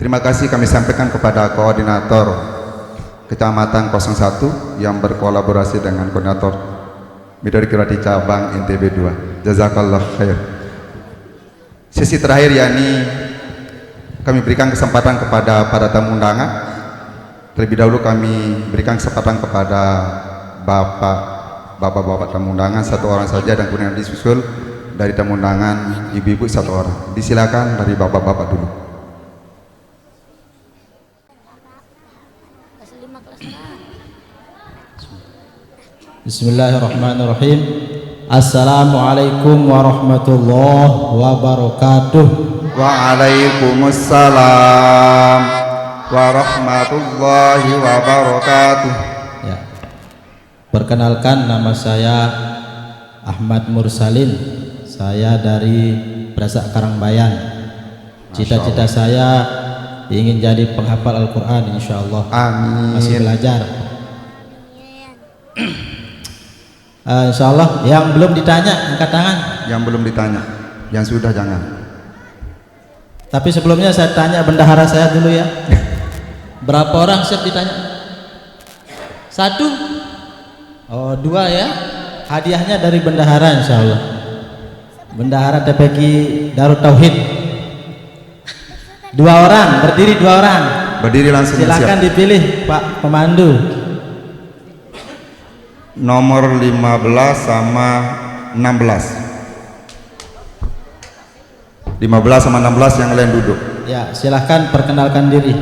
Terima kasih kami sampaikan kepada koordinator Kecamatan 01 yang berkolaborasi dengan koordinator Midori Kirati Cabang NTB 2. Jazakallah khair. Sesi terakhir yakni kami berikan kesempatan kepada para tamu undangan. Terlebih dahulu kami berikan kesempatan kepada bapak-bapak tamu undangan satu orang saja, dan kemudian disusul dari tamu undangan ibu-ibu satu orang. Disilakan dari bapak-bapak dulu. Bismillahirrahmanirrahim. Assalamualaikum warahmatullahi wabarakatuh. Waalaikumsalam warahmatullahi wabarakatuh. Ya. Perkenalkan, nama saya Ahmad Mursalin. Saya dari Brasak Karangbayan. Cita-cita saya ingin jadi penghafal Al-Quran, insyaallah. Amin. Masih belajar. Insyaallah. Yang belum ditanya angkat tangan. Yang belum ditanya, yang sudah jangan. Tapi sebelumnya saya tanya bendahara saya dulu ya. Berapa orang siap ditanya? Satu? Oh, dua ya. Hadiahnya dari bendahara insyaallah. Bendahara TPQ Darut Tauhid. Dua orang, berdiri dua orang. Berdiri langsung. Silakan dipilih Pak Pemandu. Nomor 15 sama 16. 15 sama 16 yang lain duduk. Ya, silahkan perkenalkan diri.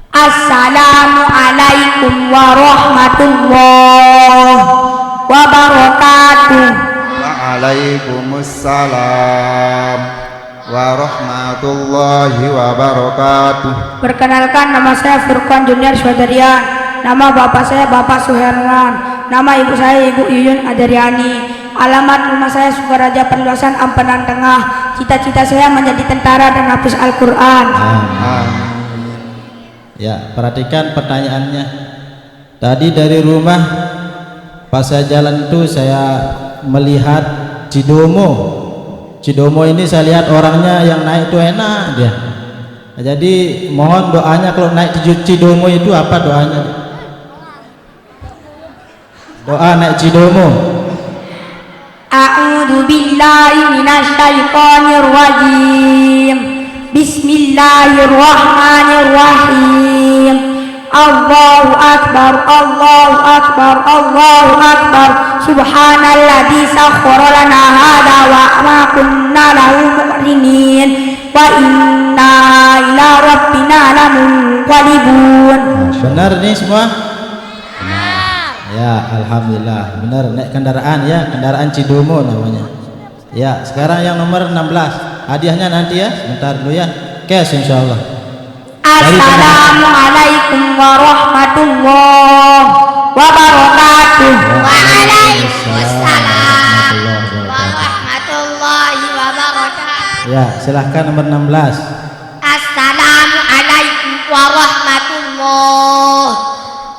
Assalamualaikum warahmatullahi wabarakatuh. Waalaikumsalam warahmatullahi wabarakatuh. Perkenalkan, nama saya Furqan Junior Swadarian. Nama bapak saya Bapak Suherman. Nama ibu saya Ibu Yuyun Adariani. Alamat rumah saya Sukaraja Perluasan Ampenan Tengah. Cita-cita saya menjadi tentara dan hafiz Al-Quran. Ya, perhatikan pertanyaannya. Tadi dari rumah pas saya jalan itu saya melihat Cidomo. Cidomo ini saya lihat orangnya yang naik itu enak dia. Jadi mohon doanya kalau naik Cidomo itu apa doanya? Doa naik Cidomo. A'udzu billahi minasyaitonir rajim. Bismillahirrahmanirrahim. Allahu akbar, Allahu akbar, Allahu akbar. Subhanalladzi sakhkhara lana hadza wa ma kunna lahu muqrinin wa inna ila rabbina lamunqalibun. Benar nih semua? Benar. Ya, alhamdulillah. Benar, naik kendaraan ya, kendaraan Cidomo namanya. Ya, sekarang yang nomor 16. Hadiahnya nanti ya, sebentar dulu ya. Cash insyaallah. Assalamualaikum warahmatullahi wabarakatuh. Waalaikumsalam warahmatullahi wabarakatuh. Ya, silahkan nomor 16. Assalamualaikum warahmatullahi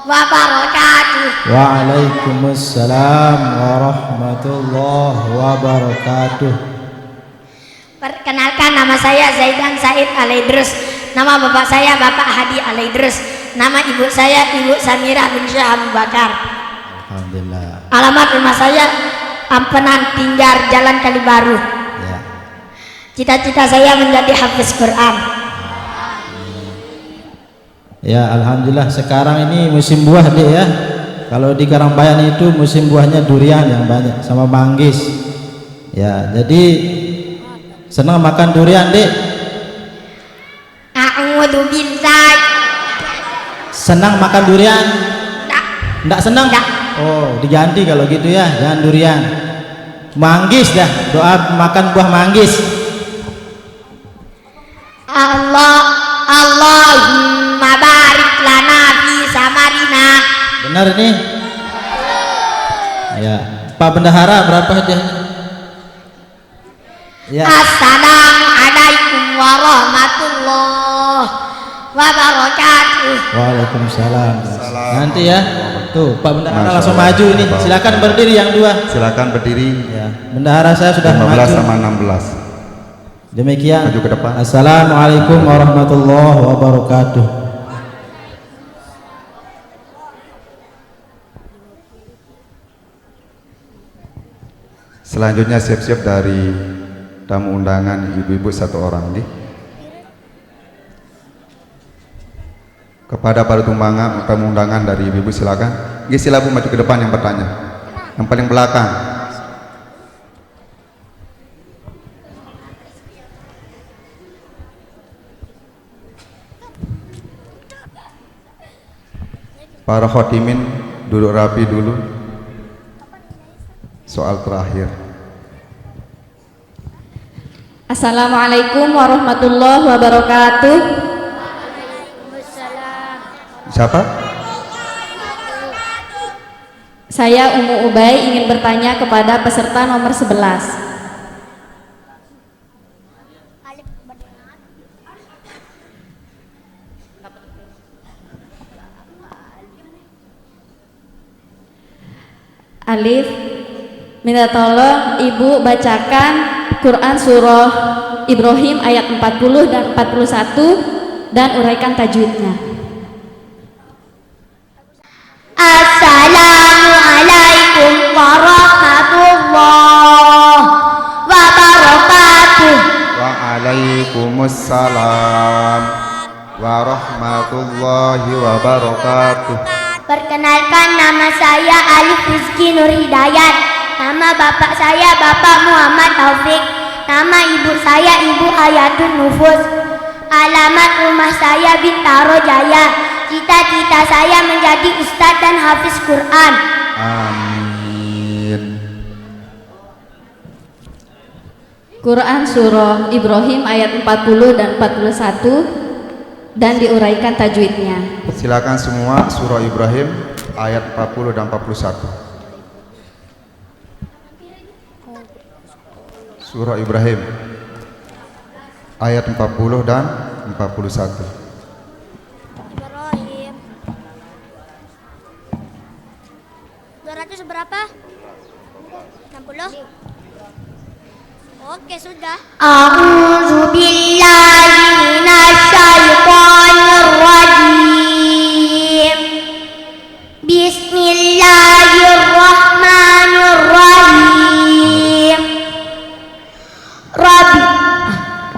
wabarakatuh. Waalaikumsalam warahmatullahi wabarakatuh. Perkenalkan, nama saya Zaidan Said Alaidrus. Nama bapak saya Bapak Hadi Alaidrus. Nama ibu saya Ibu Samirah bin Syah Abu Bakar. Alhamdulillah. Alamat rumah saya Ampenan Tinggar, Jalan Kalibaru. Ya. Cita-cita saya menjadi hafiz Quran. Ya, alhamdulillah sekarang ini musim buah deh ya. Kalau di Karangbayan itu musim buahnya durian yang banyak sama manggis. Ya, jadi senang makan durian dek. A'udzu billahi. Senang makan durian? Enggak senang? Enggak. Oh, diganti kalau gitu ya, jangan durian. Manggis dah, doa makan buah manggis. Allahumma barik lana fi samarina. Benar nih? Ya, Pak Bendahara berapa aja? Ya. Assalamualaikum warahmatullahi wabarakatuh. Waalaikumsalam. Nanti ya. Tuh, Pak Bendahara langsung maju ini. Silakan berdiri yang dua. Silakan berdiri. Ya, Bendahara saya sudah 15 maju. sama 16. Demikian. Maju ke depan. Assalamualaikum warahmatullahi wabarakatuh. Selanjutnya siap-siap dari tamu undangan ibu-ibu satu orang nih. Kepada para tamu undangan dari ibu-ibu silakan. Sila Bu maju ke depan yang bertanya. Yang paling belakang. Para khotimin duduk rapi dulu. Soal terakhir. Assalamualaikum warahmatullahi wabarakatuh. Siapa? Saya Umu Ubay ingin bertanya kepada peserta nomor 11. Alif, minta tolong Ibu bacakan Quran surah Ibrahim ayat 40 dan 41 dan uraikan tajwidnya. Assalamualaikum warahmatullahi wabarakatuh. Waalaikumsalam warahmatullahi wabarakatuh. Perkenalkan, nama saya Alif Rizky Nur Hidayat. Nama bapak saya Bapak Muhammad Taufik. Nama ibu saya Ibu Hayatun Nufus. Alamat rumah saya Bintaro Jaya. Cita-cita saya menjadi ustadz dan hafiz Quran. Amin. Quran surah Ibrahim ayat 40 dan 41 dan diuraikan tajwidnya. Silakan semua surah Ibrahim ayat 40 dan 41. Surah Ibrahim ayat 40 dan 41. Ibrahim 200 berapa? 60? Oke, sudah. A'udzu billahi minasyaitonir rajim. Bismillahirrahmanirrahim.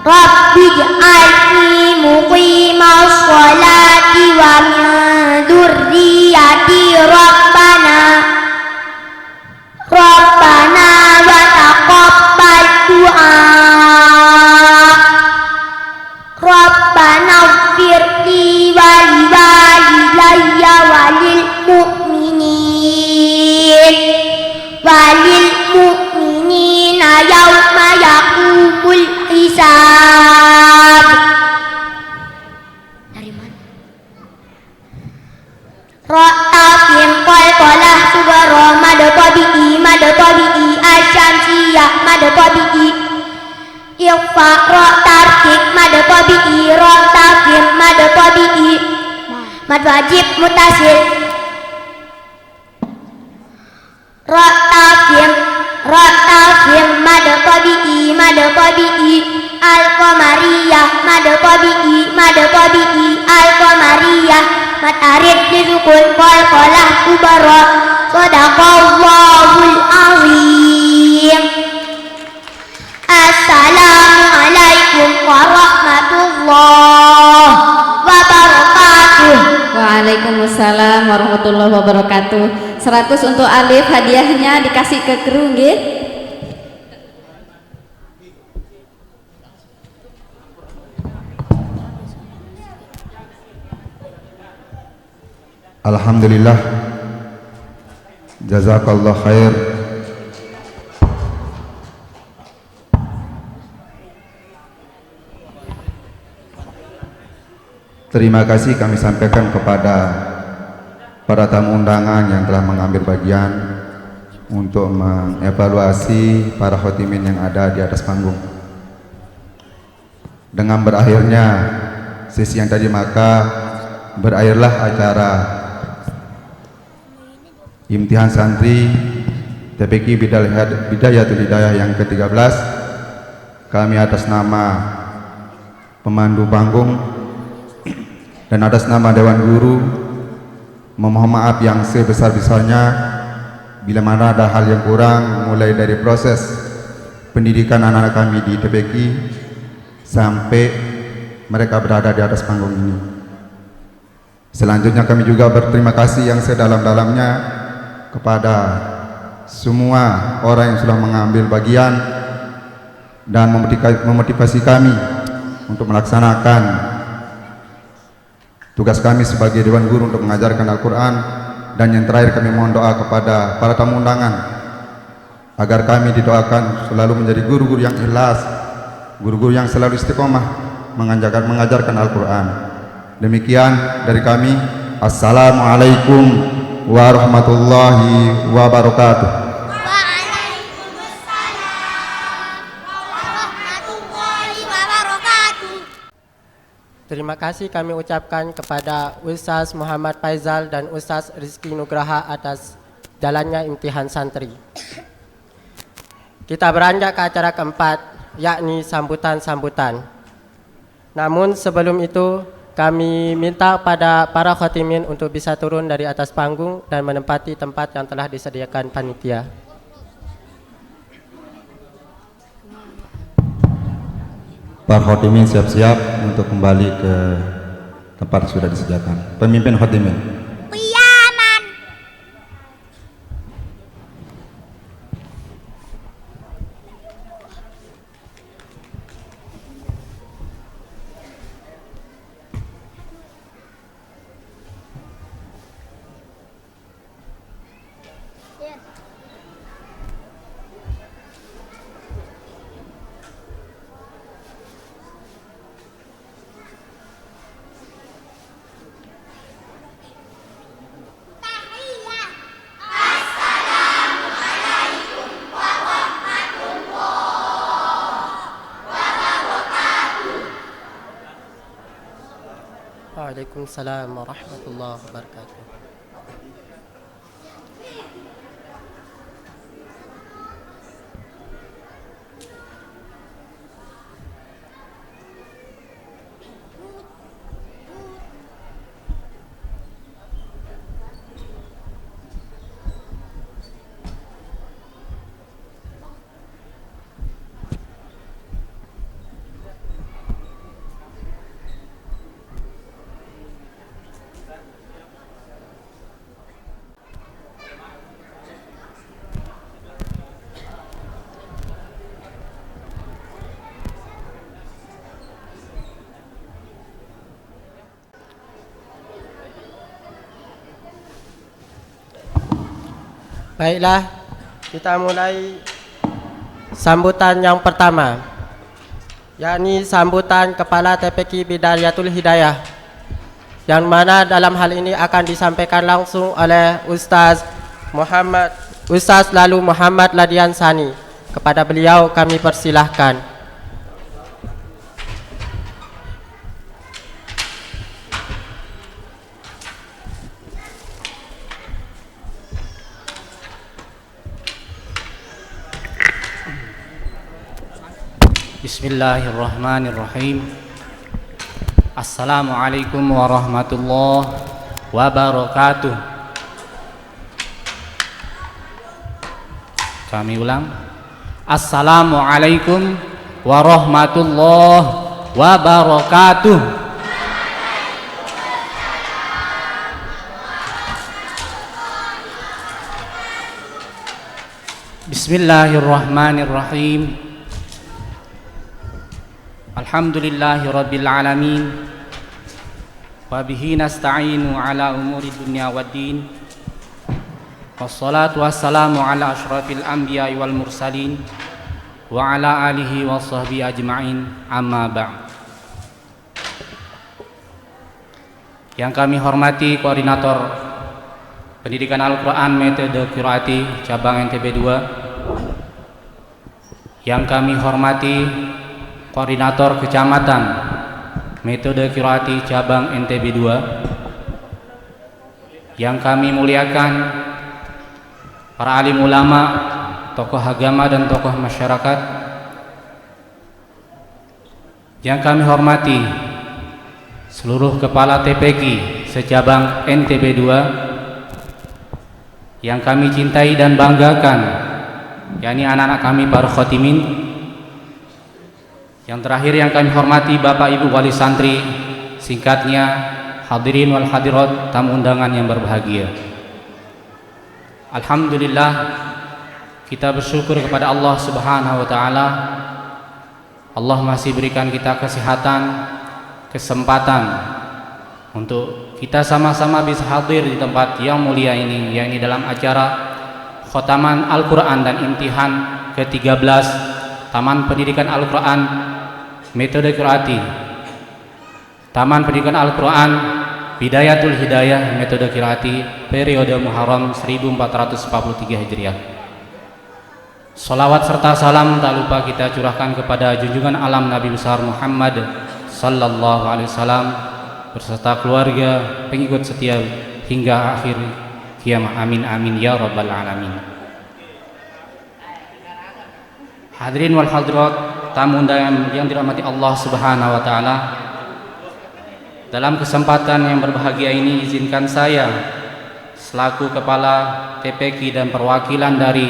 Rabbi ij'alni muqimas sholati wa min dzurriyyati Rabbana wa taqabbal du'a. Rabbana ighfirli wa liwalidayya walil mu'minina yauma yaqumul hisab. Dari mana? Ra'afin qalqalah subara mad tabi'i asyamsiyah mad tabi'i ikhfa ra'tarkik mad tabi'i ra'tafir mad tabi'i mad wajib mutasil ra'tafir mad tabi'i al-qamariyah mad tabi'i al-qamariyah mad arid lisukun qalqalah kubara sadaqallahul azim. Assalamualaikum warahmatullahi wabarakatuh. Waalaikumsalam warahmatullahi wabarakatuh. 100 untuk Alif, hadiahnya dikasih ke kru nggih. Alhamdulillah. Jazakallah khair. Terima kasih kami sampaikan kepada para tamu undangan yang telah mengambil bagian untuk mengevaluasi para khotimin yang ada di atas panggung. Dengan berakhirnya sesi yang tadi, maka berakhirlah acara imtihan santri TPQ Bidayatul Hidayah yang ke-13. Kami atas nama pemandu panggung dan atas nama Dewan Guru memohon maaf yang sebesar-besarnya bila mana ada hal yang kurang, mulai dari proses pendidikan anak-anak kami di TPQ sampai mereka berada di atas panggung ini. Selanjutnya kami juga berterima kasih yang sedalam-dalamnya kepada semua orang yang sudah mengambil bagian dan memotivasi kami untuk melaksanakan tugas kami sebagai Dewan Guru untuk mengajarkan Al-Quran. Dan yang terakhir, kami mohon doa kepada para tamu undangan agar kami didoakan selalu menjadi guru-guru yang ikhlas, guru-guru yang selalu istiqomah mengajarkan Al-Quran. Demikian dari kami. Assalamualaikum warahmatullahi wabarakatuh. Terima kasih kami ucapkan kepada Ustaz Muhammad Faizal dan Ustaz Rizky Nugraha atas jalannya imtihan santri. Kita beranjak ke acara keempat, yakni sambutan-sambutan. Namun sebelum itu, kami minta pada para khatimin untuk bisa turun dari atas panggung dan menempati tempat yang telah disediakan panitia. Para khatimin siap-siap untuk kembali ke tempat yang sudah disediakan. Pemimpin khatimin. Qiyaman. Waalaikumsalam warahmatullahi wabarakatuh. Baiklah, kita mulai sambutan yang pertama, yakni sambutan Kepala TPQ Bidayatul Hidayah, yang mana dalam hal ini akan disampaikan langsung oleh Ustaz Lalu Muhammad Ladian Sani. Kepada beliau kami persilahkan. Bismillahirrahmanirrahim. Assalamualaikum warahmatullahi wabarakatuh. Kami ulang. Assalamualaikum warahmatullahi wabarakatuh. Bismillahirrahmanirrahim. Alhamdulillahi rabbil alamin. Wa bihi nasta'inu ala umuri dunya waddin. Wassalatu wassalamu ala asyrafil anbiya'i wal mursalin wa ala alihi wa sahbihi ajma'in, amma ba'd. Yang kami hormati Koordinator Pendidikan Al-Quran Metode Qiraati Cabang NTB 2. Yang kami hormati Koordinator Kecamatan metode qiraati cabang NTB 2, yang kami muliakan para alim ulama, tokoh agama dan tokoh masyarakat, yang kami hormati seluruh kepala TPQ secabang NTB 2, yang kami cintai dan banggakan, yakni anak-anak kami para khotimin, yang terakhir yang kami hormati Bapak Ibu Wali Santri, singkatnya hadirin wal hadirat, tamu undangan yang berbahagia. Alhamdulillah, kita bersyukur kepada Allah Subhanahu wa taala. Allah masih berikan kita kesehatan, kesempatan untuk kita sama-sama bisa hadir di tempat yang mulia ini, yakni dalam acara khotaman Al-Quran dan imtihan ke-13 Taman Pendidikan Al-Quran metode qiraati, Taman Pendidikan Al-Quran Bidayatul Hidayah metode qiraati periode Muharram 1443 Hijriah. Salawat serta salam tak lupa kita curahkan kepada junjungan alam Nabi besar Muhammad sallallahu alaihi wasallam berserta keluarga, pengikut setia hingga akhir kiamat. Amin amin ya rabbal alamin. Hadirin wal hadirat, tamu undangan yang dirahmati Allah Subhanahu wa taala, dalam kesempatan yang berbahagia ini izinkan saya selaku kepala TPQ dan perwakilan dari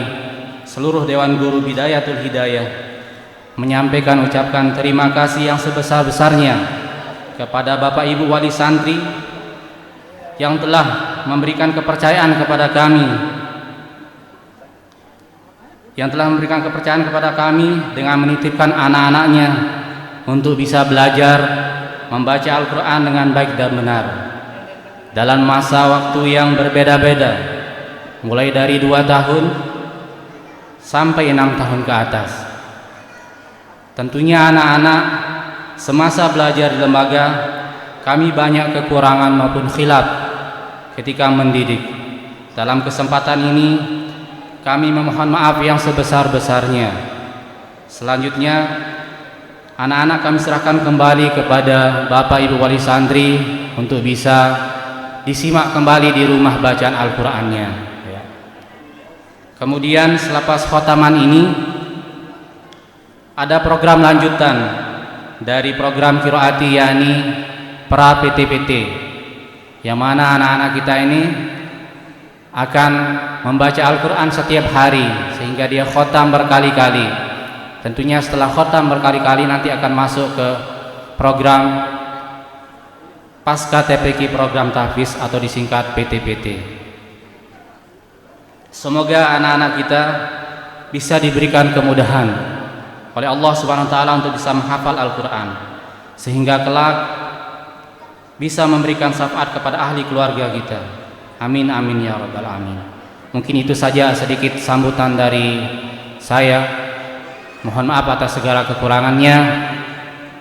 seluruh Dewan Guru Bidayatul Hidayah menyampaikan ucapkan terima kasih yang sebesar-besarnya kepada Bapak Ibu Wali Santri yang telah memberikan kepercayaan kepada kami, dengan menitipkan anak-anaknya untuk bisa belajar membaca Al-Quran dengan baik dan benar dalam masa waktu yang berbeda-beda, mulai dari 2 tahun sampai 6 tahun ke atas. Tentunya anak-anak semasa belajar di lembaga kami banyak kekurangan maupun khilaf ketika mendidik. Dalam kesempatan ini kami memohon maaf yang sebesar-besarnya. Selanjutnya anak-anak kami serahkan kembali kepada Bapak Ibu Wali Santri untuk bisa disimak kembali di rumah bacaan Al-Qur'annya. Kemudian selepas khotaman ini ada program lanjutan dari program qiraati, yakni pra PT-PT, yang mana anak-anak kita ini akan membaca Al-Quran setiap hari sehingga dia khotam berkali-kali. Tentunya setelah khotam berkali-kali nanti akan masuk ke program pasca TPQ, program tahfiz atau disingkat PT-PT. Semoga anak-anak kita bisa diberikan kemudahan oleh Allah Subhanahu wa taala untuk bisa menghafal Al-Quran sehingga kelak bisa memberikan syafaat kepada ahli keluarga kita. Amin amin ya rabbal alamin. Mungkin itu saja sedikit sambutan dari saya. Mohon maaf atas segala kekurangannya.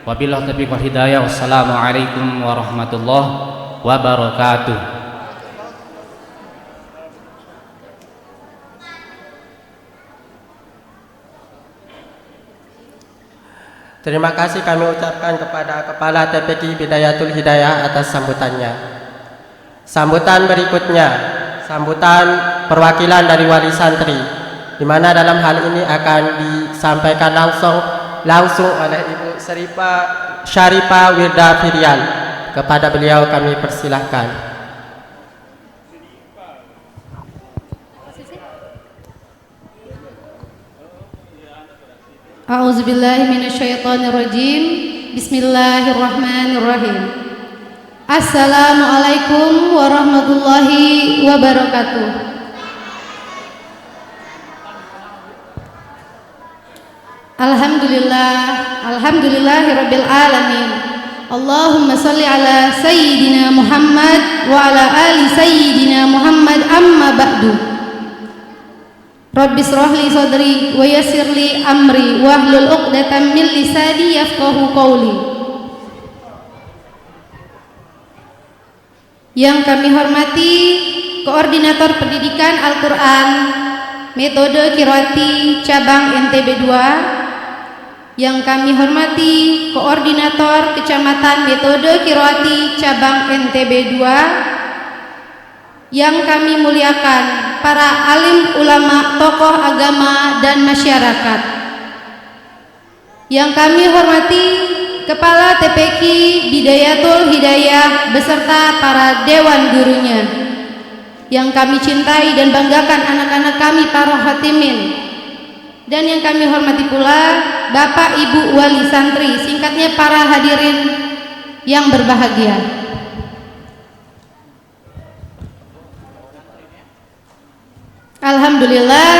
Wabillahi taufiq wal hidayah. Wassalamualaikum warahmatullahi wabarakatuh. Terima kasih kami ucapkan kepada Kepala TPQ Bidayatul Hidayah atas sambutannya. Sambutan berikutnya, sambutan perwakilan dari Wali Santri, di mana dalam hal ini akan disampaikan langsung oleh Ibu Syarifah Wirda Firian. Kepada beliau kami persilahkan. A'udzubillahi minasyaitonirrajim. Bismillahirrahmanirrahim. Assalamualaikum warahmatullahi wabarakatuh. Alhamdulillahirabbil alamin. Allahumma shalli ala sayyidina Muhammad wa ala ali sayyidina Muhammad, amma ba'du. Rabbi shrah li sadri wa yassir li amri wahlul 'uqdatam min lisani yafqahu qawli. Yang kami hormati Koordinator Pendidikan Al-Quran metode qiraati cabang NTB 2, yang kami hormati Koordinator Kecamatan Metode Kiroati Cabang NTB 2, yang kami muliakan para alim ulama, tokoh agama dan masyarakat, yang kami hormati Kepala TPQ Bidayatul Hidayah beserta para dewan gurunya, yang kami cintai dan banggakan anak-anak kami para khatimin, dan yang kami hormati pula Bapak Ibu Wali Santri, singkatnya para hadirin yang berbahagia. Alhamdulillah,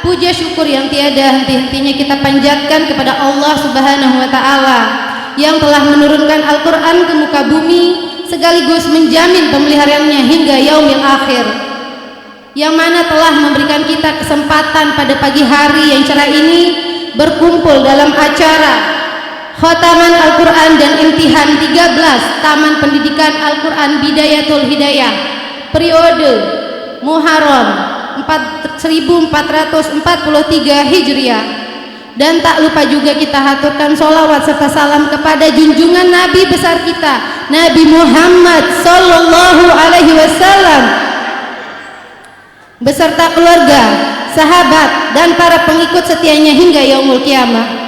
puja syukur yang tiada henti-hentinya kita panjatkan kepada Allah Subhanahu wa taala yang telah menurunkan Al-Qur'an ke muka bumi sekaligus menjamin pemeliharaannya hingga yaumil akhir, yang mana telah memberikan kita kesempatan pada pagi hari yang cerah ini berkumpul dalam acara Khataman Al-Quran dan Imtihan 13 Taman Pendidikan Al-Quran Bidayatul Hidayah periode Muharram 1443 Hijriah. Dan tak lupa juga kita haturkan sholawat serta salam kepada junjungan Nabi besar kita, Nabi Muhammad Sallallahu Alaihi Wasallam beserta keluarga, sahabat dan para pengikut setianya hingga yaumul kiamah.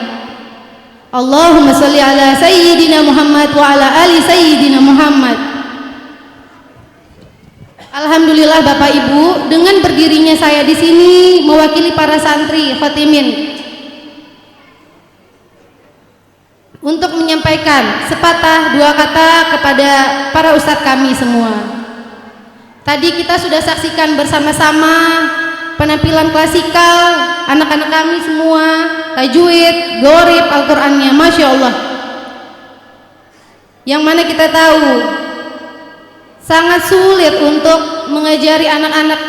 Allahumma sholli ala sayyidina Muhammad wa ala ali sayyidina Muhammad. Alhamdulillah Bapak Ibu, dengan berdirinya saya di sini mewakili para santri khatimin untuk menyampaikan sepatah dua kata kepada para ustadz kami semua. Tadi kita sudah saksikan bersama-sama penampilan klasikal anak-anak kami semua, tajwid, gorib, Al-Qur'annya, Masya Allah. Yang mana kita tahu sangat sulit untuk mengajari anak-anak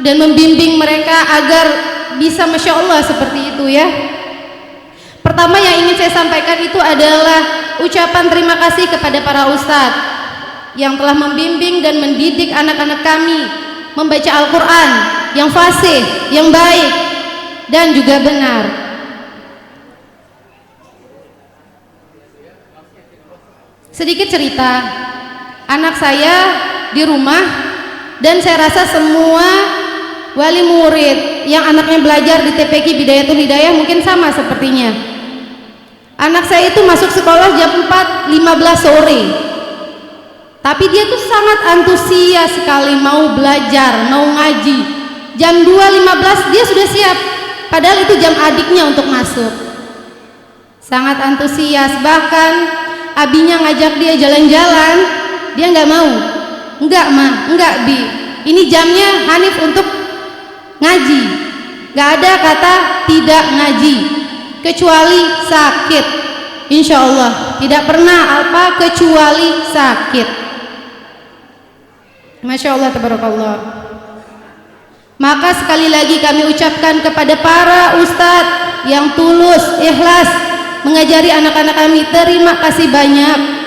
dan membimbing mereka agar bisa Masya Allah seperti itu ya. Pertama yang ingin saya sampaikan itu adalah ucapan terima kasih kepada para ustadz yang telah membimbing dan mendidik anak-anak kami membaca Al-Quran yang fasih, yang baik dan juga benar. Sedikit cerita, anak saya di rumah dan saya rasa semua wali murid yang anaknya belajar di TPQ Bidayatul Hidayah mungkin sama sepertinya. Anak saya itu masuk sekolah jam 4.15 sore, tapi dia tuh sangat antusias sekali mau belajar, mau ngaji. Jam 2.15 dia sudah siap, padahal itu jam adiknya untuk masuk. Sangat antusias, bahkan abinya ngajak dia jalan-jalan, dia nggak mau. Enggak ma, enggak bi, ini jamnya Hanif untuk ngaji. Nggak ada kata tidak ngaji kecuali sakit. Insya Allah tidak pernah apa kecuali sakit. Masya Allah, tabarakallah. Maka sekali lagi kami ucapkan kepada para ustadz yang tulus, ikhlas mengajari anak-anak kami, terima kasih banyak.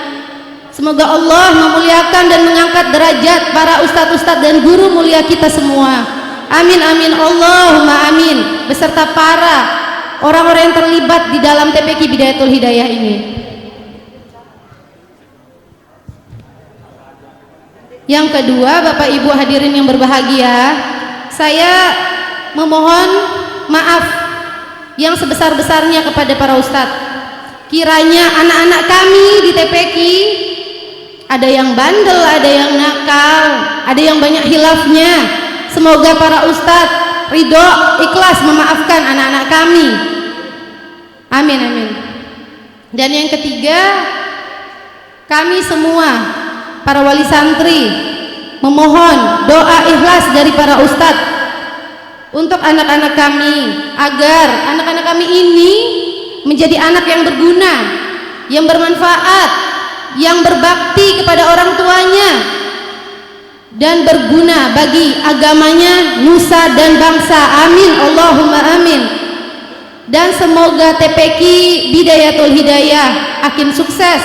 Semoga Allah memuliakan dan mengangkat derajat para ustadz-ustadz dan guru mulia kita semua. Amin amin Allahumma amin, beserta para orang-orang yang terlibat di dalam TPQ Bidayatul Hidayah ini. Yang kedua, Bapak Ibu hadirin yang berbahagia, saya memohon maaf yang sebesar-besarnya kepada para ustadz. Kiranya anak-anak kami di TPQ ada yang bandel, ada yang nakal, ada yang banyak hilafnya. Semoga para ustadz ridho, ikhlas memaafkan anak-anak kami. Amin amin. Dan yang ketiga, kami semua para wali santri memohon doa ikhlas dari para ustadz untuk anak-anak kami, agar anak-anak kami ini menjadi anak yang berguna, yang bermanfaat, yang berbakti kepada orang tuanya dan berguna bagi agamanya, nusa dan bangsa. Amin Allahumma amin. Dan semoga TPQ Bidayatul Hidayah akin sukses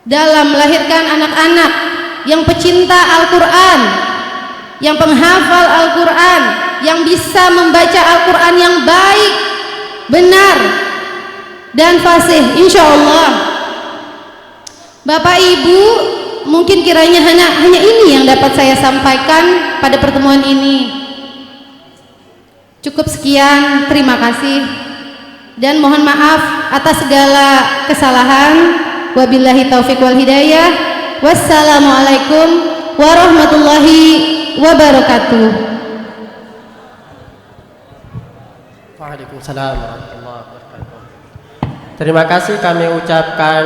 dalam melahirkan anak-anak yang pecinta Al-Quran, yang penghafal Al-Quran, yang bisa membaca Al-Quran yang baik, benar, dan fasih, insya Allah. Bapak Ibu, mungkin kiranya hanya ini yang dapat saya sampaikan pada pertemuan ini. Cukup sekian, terima kasih dan mohon maaf atas segala kesalahan. Wabillahi taufiq wal hidayah. Wassalamualaikum warahmatullahi wabarakatuh. Waalaikumsalam warahmatullahi wabarakatuh. Terima kasih kami ucapkan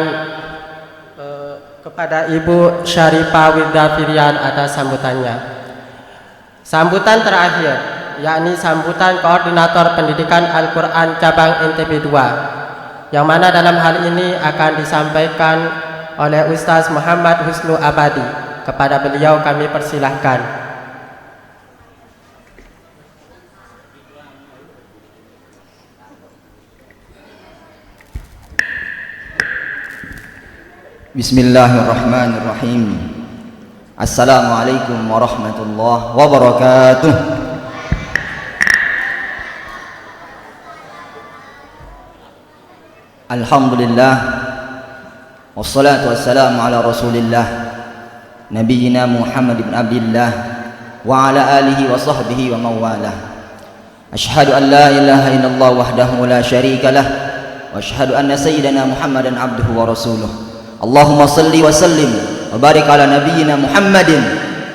kepada Ibu Syarifah Widafirian atas sambutannya. Sambutan terakhir, yakni sambutan Koordinator Pendidikan Al-Quran Cabang NTB 2, yang mana dalam hal ini akan disampaikan oleh Ustaz Muhammad Husnu Abadi. Kepada beliau kami persilahkan. Bismillahirrahmanirrahim. Assalamualaikum warahmatullahi wabarakatuh. Alhamdulillah, wassalatu wassalamu ala rasulillah, nabiyyina Muhammad bin Abdillah wa ala alihi wa sahbihi wa mawalah. Ashhadu an la ilaha illallah wahdahu la syarika lah, wa ashhadu anna sayyidana Muhammadan abduhu wa rasuluh. Allahumma salli wa sallim wa barik ala nabiyyina Muhammadin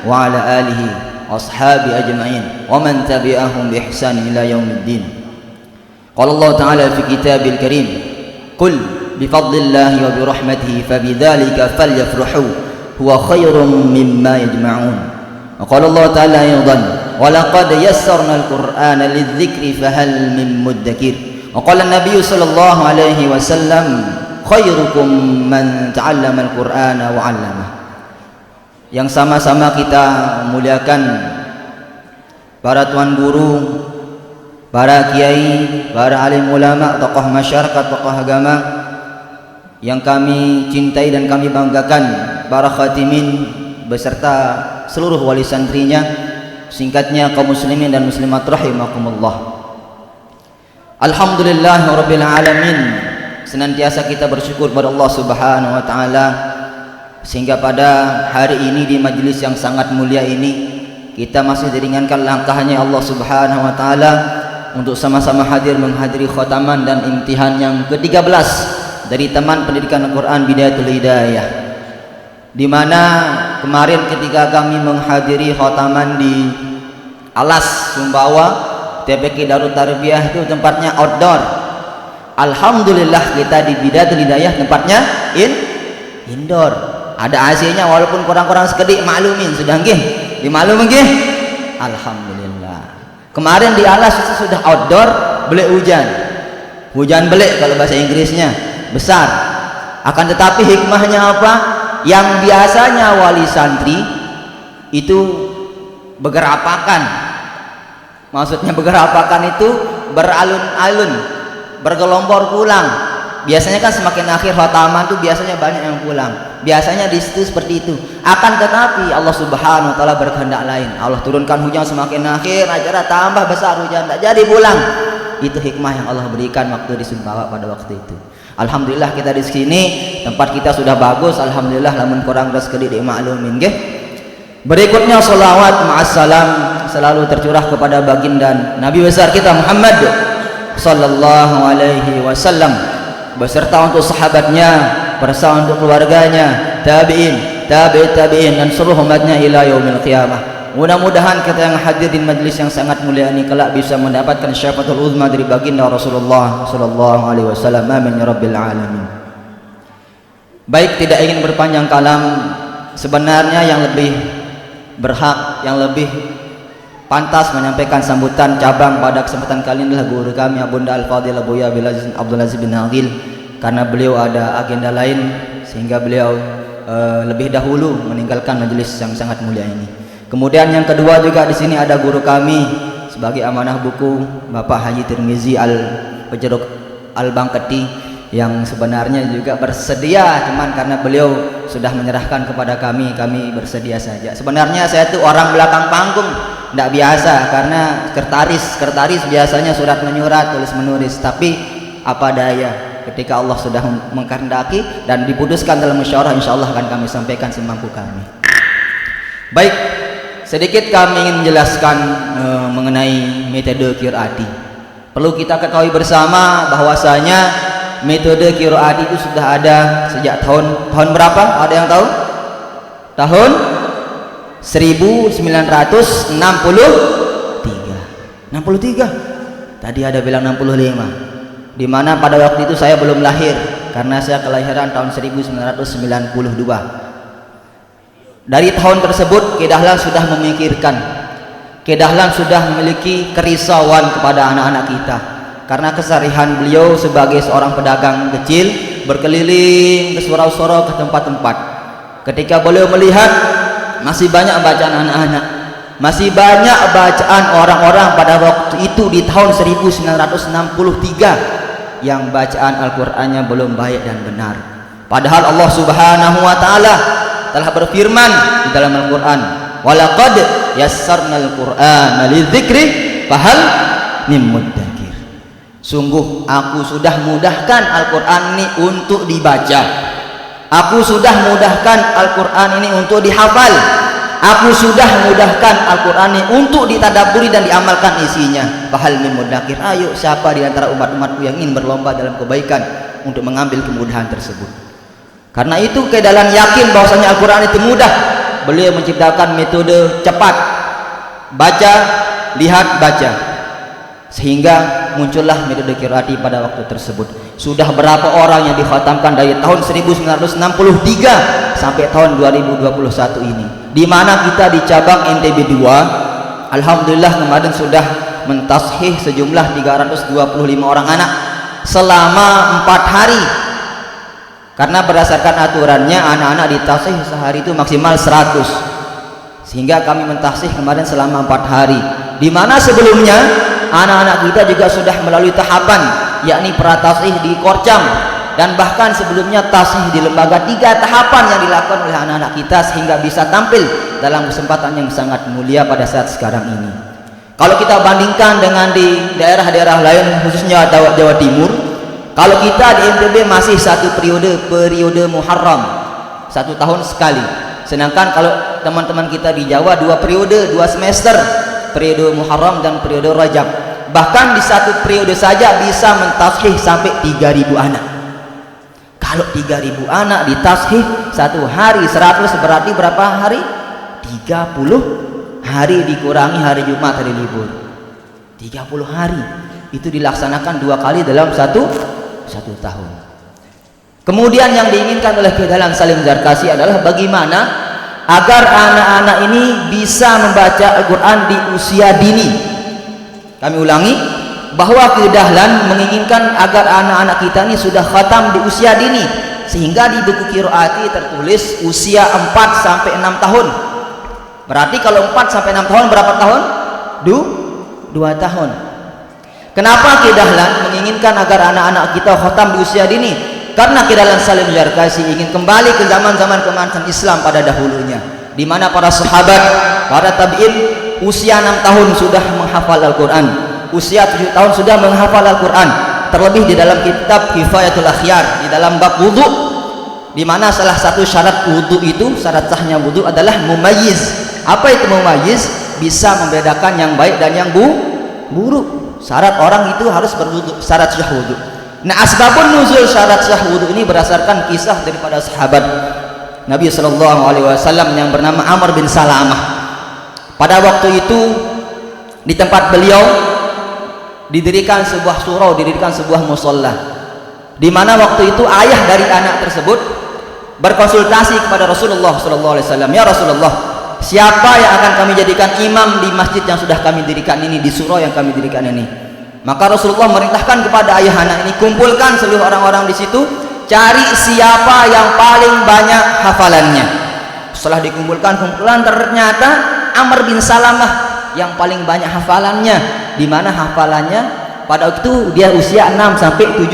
wa ala alihi wa ashabi ajma'in wa man tabi'ahum bi ihsan ila yaumiddin. Qala Allah ta'ala fi kitabil karim, qul bi fadlillahi wa bi rahmatihi fabidzalika falyafrahu huwa khairum mimma yajma'un. Wa qala Allah ta'ala aydan, wa laqad yassarna al-Qur'ana lidh-dhikri fahal min muddakir. Wa qala an-nabiy sallallahu alaihi wasallam, khairukum man ta'allama al-Qur'ana wa 'allamah. Yang sama-sama kita muliakan para tuan guru, para kiai, para alim ulama, tokoh masyarakat, tokoh agama yang kami cintai dan kami banggakan, para khatimin beserta seluruh wali santrinya, singkatnya kaum muslimin dan muslimat rahimakumullah. Alhamdulillahirabbil alamin. Senantiasa kita bersyukur kepada Allah Subhanahu wa taala sehingga pada hari ini di majelis yang sangat mulia ini kita masih diringankan langkahnya Allah Subhanahu wa taala untuk sama-sama hadir menghadiri khataman dan imtihan yang ke-13 dari Taman Pendidikan Al-Quran Bidayatul Hidayah, di mana kemarin ketika kami menghadiri khataman di Alas Sumbawa TPQ Darut Tarbiyah itu tempatnya outdoor. Alhamdulillah kita di Bidayatul Hidayah tempatnya indoor. Ada AC-nya walaupun kurang-kurang sekedik, maklumin sudah nggih. Dimaklum nggih? Alhamdulillah. Kemarin di Alas itu sudah outdoor, belik hujan. Hujan belik kalau bahasa Inggrisnya, besar. Akan tetapi hikmahnya apa? Yang biasanya wali santri itu bergerapakan. Maksudnya bergerapakan itu beralun-alun, bergelombor pulang. Biasanya kan semakin akhir khataman tuh biasanya banyak yang pulang. Biasanya di situ seperti itu. Akan tetapi Allah Subhanahu wa taala berkehendak lain. Allah turunkan hujan semakin akhir, acara tambah besar hujan, tak jadi pulang. Itu hikmah yang Allah berikan waktu di Sumbawa pada waktu itu. Alhamdulillah kita di sini, tempat kita sudah bagus. Alhamdulillah, namun kurang sekali dimaklumin nggih. Berikutnya salawat ma'assalam selalu tercurah kepada baginda Nabi besar kita Muhammad sallallahu alaihi wasallam beserta untuk sahabatnya, beserta untuk keluarganya, tabi'in, tabi'in dan seluruh umatnya ila yaumil qiyamah. Mudah-mudahan kita yang hadir di majlis yang sangat mulia ini kelak bisa mendapatkan syafaatul uzma dari baginda Rasulullah sallallahu alaihi wasallam. Amin ya rabbil alamin. Baik, tidak ingin berpanjang kalam, sebenarnya yang lebih berhak, yang lebih pantas menyampaikan sambutan cabang pada kesempatan kali ini adalah guru kami Abunda Al-Fadhil Buya Abdul Aziz bin Aqil, karena beliau ada agenda lain sehingga beliau lebih dahulu meninggalkan majelis yang sangat mulia ini. Kemudian yang kedua juga di sini ada guru kami sebagai amanah buku Bapak Haji Tirmizi Al-Pejeruk Al-Bangketi, yang sebenarnya juga bersedia, cuman karena beliau sudah menyerahkan kepada kami bersedia saja. Sebenarnya saya itu orang belakang panggung, tidak biasa karena sekretaris biasanya surat menyurat, tulis menulis, tapi apa daya ketika Allah sudah mengkehendaki dan diputuskan dalam musyawarah, insya Allah akan kami sampaikan semampu kami. Baik, sedikit kami ingin menjelaskan mengenai metode qiraati. Perlu kita ketahui bersama bahwasanya metode qiraati itu sudah ada sejak tahun berapa? Ada yang tahu? Tahun 1963. 63. Tadi ada bilang 65. Di mana pada waktu itu saya belum lahir karena saya kelahiran tahun 1992. Dari tahun tersebut Kedahlan sudah memikirkan, Kedahlan sudah memiliki kerisauan kepada anak-anak kita, karena keseharian beliau sebagai seorang pedagang kecil berkeliling ke surau-surau, ke tempat-tempat. Ketika beliau melihat masih banyak bacaan anak-anak, masih banyak bacaan orang-orang pada waktu itu di tahun 1963 yang bacaan Al-Qur'annya belum baik dan benar. Padahal Allah Subhanahu wa taala telah berfirman di dalam Al-Qur'an, "Walaqad yassarnal Qur'ana lidzikri fahal mim muddakir." Sungguh aku sudah mudahkan Al-Qur'an ini untuk dibaca. Aku sudah mudahkan Al-Qur'an ini untuk dihafal. Aku sudah mudahkan Al-Qur'an ini untuk ditadabburi dan diamalkan isinya. Fahal mim muddakir. Ayo, siapa di antara umat-umatku yang ingin berlomba dalam kebaikan untuk mengambil kemudahan tersebut? Karena itu Kedahlan yakin bahwasanya Al-Qur'an itu mudah. Beliau menciptakan metode cepat, baca, lihat, baca, sehingga muncullah metode qiraati pada waktu tersebut. Sudah berapa orang yang dikhatamkan dari tahun 1963 sampai tahun 2021 ini, di mana kita di cabang NTB 2 alhamdulillah kemarin sudah mentashih sejumlah 325 orang anak selama 4 hari. Karena berdasarkan aturannya anak-anak ditashih sehari itu maksimal 100, sehingga kami mentashih kemarin selama 4 hari, di mana sebelumnya anak-anak kita juga sudah melalui tahapan, yakni pratashih di Korcam, dan bahkan sebelumnya tashih di lembaga. 3 tahapan yang dilakukan oleh anak-anak kita sehingga bisa tampil dalam kesempatan yang sangat mulia pada saat sekarang ini. Kalau kita bandingkan dengan di daerah-daerah lain, khususnya Jawa Timur, kalau kita di NTB masih satu periode Muharram, 1 tahun sekali. Sedangkan kalau teman-teman kita di Jawa 2 periode, 2 semester, periode Muharram dan periode Rajab. Bahkan di satu periode saja bisa mentashih sampai 3.000 anak. Kalau 3.000 anak ditashih 1 hari 100 berarti berapa hari? 30 hari dikurangi hari Jumat, hari libur. 30 hari. Itu dilaksanakan 2 kali dalam satu tahun. Kemudian yang diinginkan oleh Kedahlan Salim Zarkasi adalah bagaimana agar anak-anak ini bisa membaca Al-Quran di usia dini. Kami ulangi bahwa Kedahlan menginginkan agar anak-anak kita ini sudah khatam di usia dini, sehingga di buku qiraati tertulis usia 4 sampai 6 tahun. Berarti kalau 4 sampai 6 tahun berapa tahun? 2 tahun. Kenapa Kedahlan menginginkan agar anak-anak kita khatam di usia dini? Karena Kedahlan Salim Zarkasi ingin kembali ke zaman-zaman kemajuan Islam pada dahulunya, di mana para sahabat, para tabi'in usia 6 tahun sudah menghafal Al-Quran, usia 7 tahun sudah menghafal Al-Quran. Terlebih di dalam kitab Kifayatul Akhyar, di dalam bab wudu, di mana salah satu syarat wudu itu, syarat sahnya wudu adalah mumayyiz. Apa itu mumayyiz? Bisa membedakan yang baik dan yang buruk. Syarat orang itu harus berwudu, syarat sah wudu. Nah, asbabun nuzul syarat sah wudu ini berdasarkan kisah daripada sahabat Nabi SAW yang bernama Amr bin Salamah. Pada waktu itu di tempat beliau didirikan sebuah surau, didirikan sebuah musalla, di mana waktu itu ayah dari anak tersebut berkonsultasi kepada Rasulullah SAW. Ya Rasulullah, siapa yang akan kami jadikan imam di masjid yang sudah kami dirikan ini, di surau yang kami dirikan ini? Maka Rasulullah merintahkan kepada ayah anak ini, kumpulkan seluruh orang-orang di situ, cari siapa yang paling banyak hafalannya. Setelah dikumpulkan kumpulan, ternyata Amr bin Salamah yang paling banyak hafalannya. Di mana hafalannya pada waktu itu dia usia 6 sampai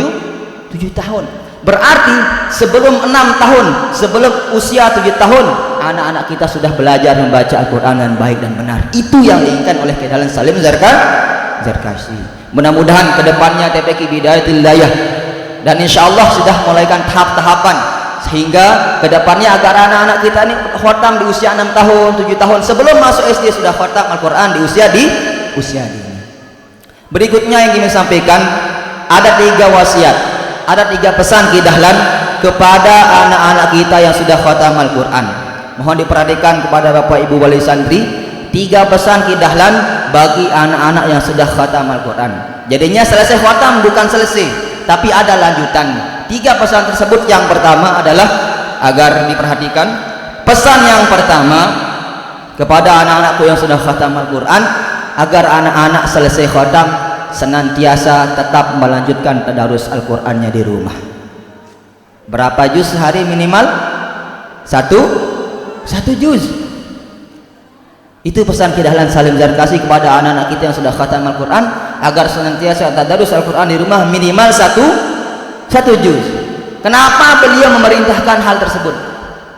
7 tahun. Berarti sebelum 6 tahun, sebelum usia 7 tahun, anak-anak kita sudah belajar membaca Al-Quran dengan baik dan benar. Itu yang diinginkan oleh Kedahlan Salim Zarkasi. Mudah-mudahan kedepannya TPQ Bidayatul Hidayah dan insya Allah sudah mulaikan tahap-tahapan sehingga kedepannya agar anak-anak kita ini khatam di usia 6 tahun 7 tahun sebelum masuk SD sudah khatam Al-Quran di usia dini. Berikutnya yang ingin sampaikan, ada 3 wasiat, ada 3 pesan kidahlan kepada anak-anak kita yang sudah khatam Al-Quran. Mohon diperhatikan kepada Bapak Ibu wali santri, 3 pesan kidahlan bagi anak-anak yang sudah khatam Al-Quran. Jadinya selesai khatam bukan selesai, tapi ada lanjutan. 3 pesan tersebut, yang pertama adalah agar diperhatikan. Pesan yang pertama kepada anak-anakku yang sudah khatam Al-Quran, agar anak-anak selesai khatam senantiasa tetap melanjutkan tadarus Al-Qurannya di rumah. Berapa juz sehari minimal? Satu juz. Itu pesan kidahlan Salim Zarkasi kepada anak-anak kita yang sudah khatam Al-Quran, agar senantiasa tadarus Al-Quran di rumah minimal satu juz. Kenapa beliau memerintahkan hal tersebut?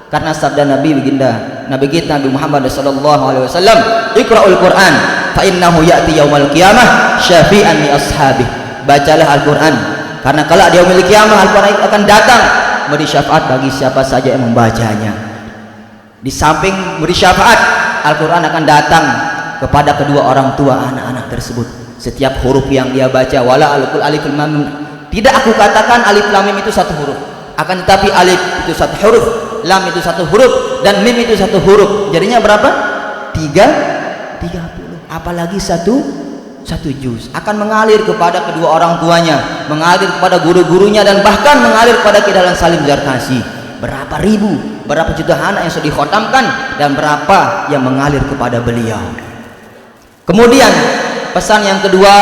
Karena sabda Nabi baginda Nabi kita Nabi Muhammad SAW, Iqra'ul Quran fa innahu ya'ti yaumal qiyamah syafi'an li ashabih. Bacalah Al-Quran, karena kalau di yaumil qiyamah Al-Quran akan datang memberi syafaat bagi siapa saja yang membacanya. Di samping memberi syafaat, Al-Quran akan datang kepada kedua orang tua anak-anak tersebut. Setiap huruf yang dia baca, wala alif lam mim, tidak aku katakan alif lam mim itu satu huruf, akan tetapi alif itu satu huruf, lam itu satu huruf, dan mim itu satu huruf. Jadinya berapa? 30. Apalagi satu juz akan mengalir kepada kedua orang tuanya, mengalir kepada guru-gurunya, dan bahkan mengalir kepada kidahlan Salim Zarkasi. Berapa ribu, berapa juta anak yang sudah dikhatamkan, dan berapa yang mengalir kepada beliau. Kemudian pesan yang kedua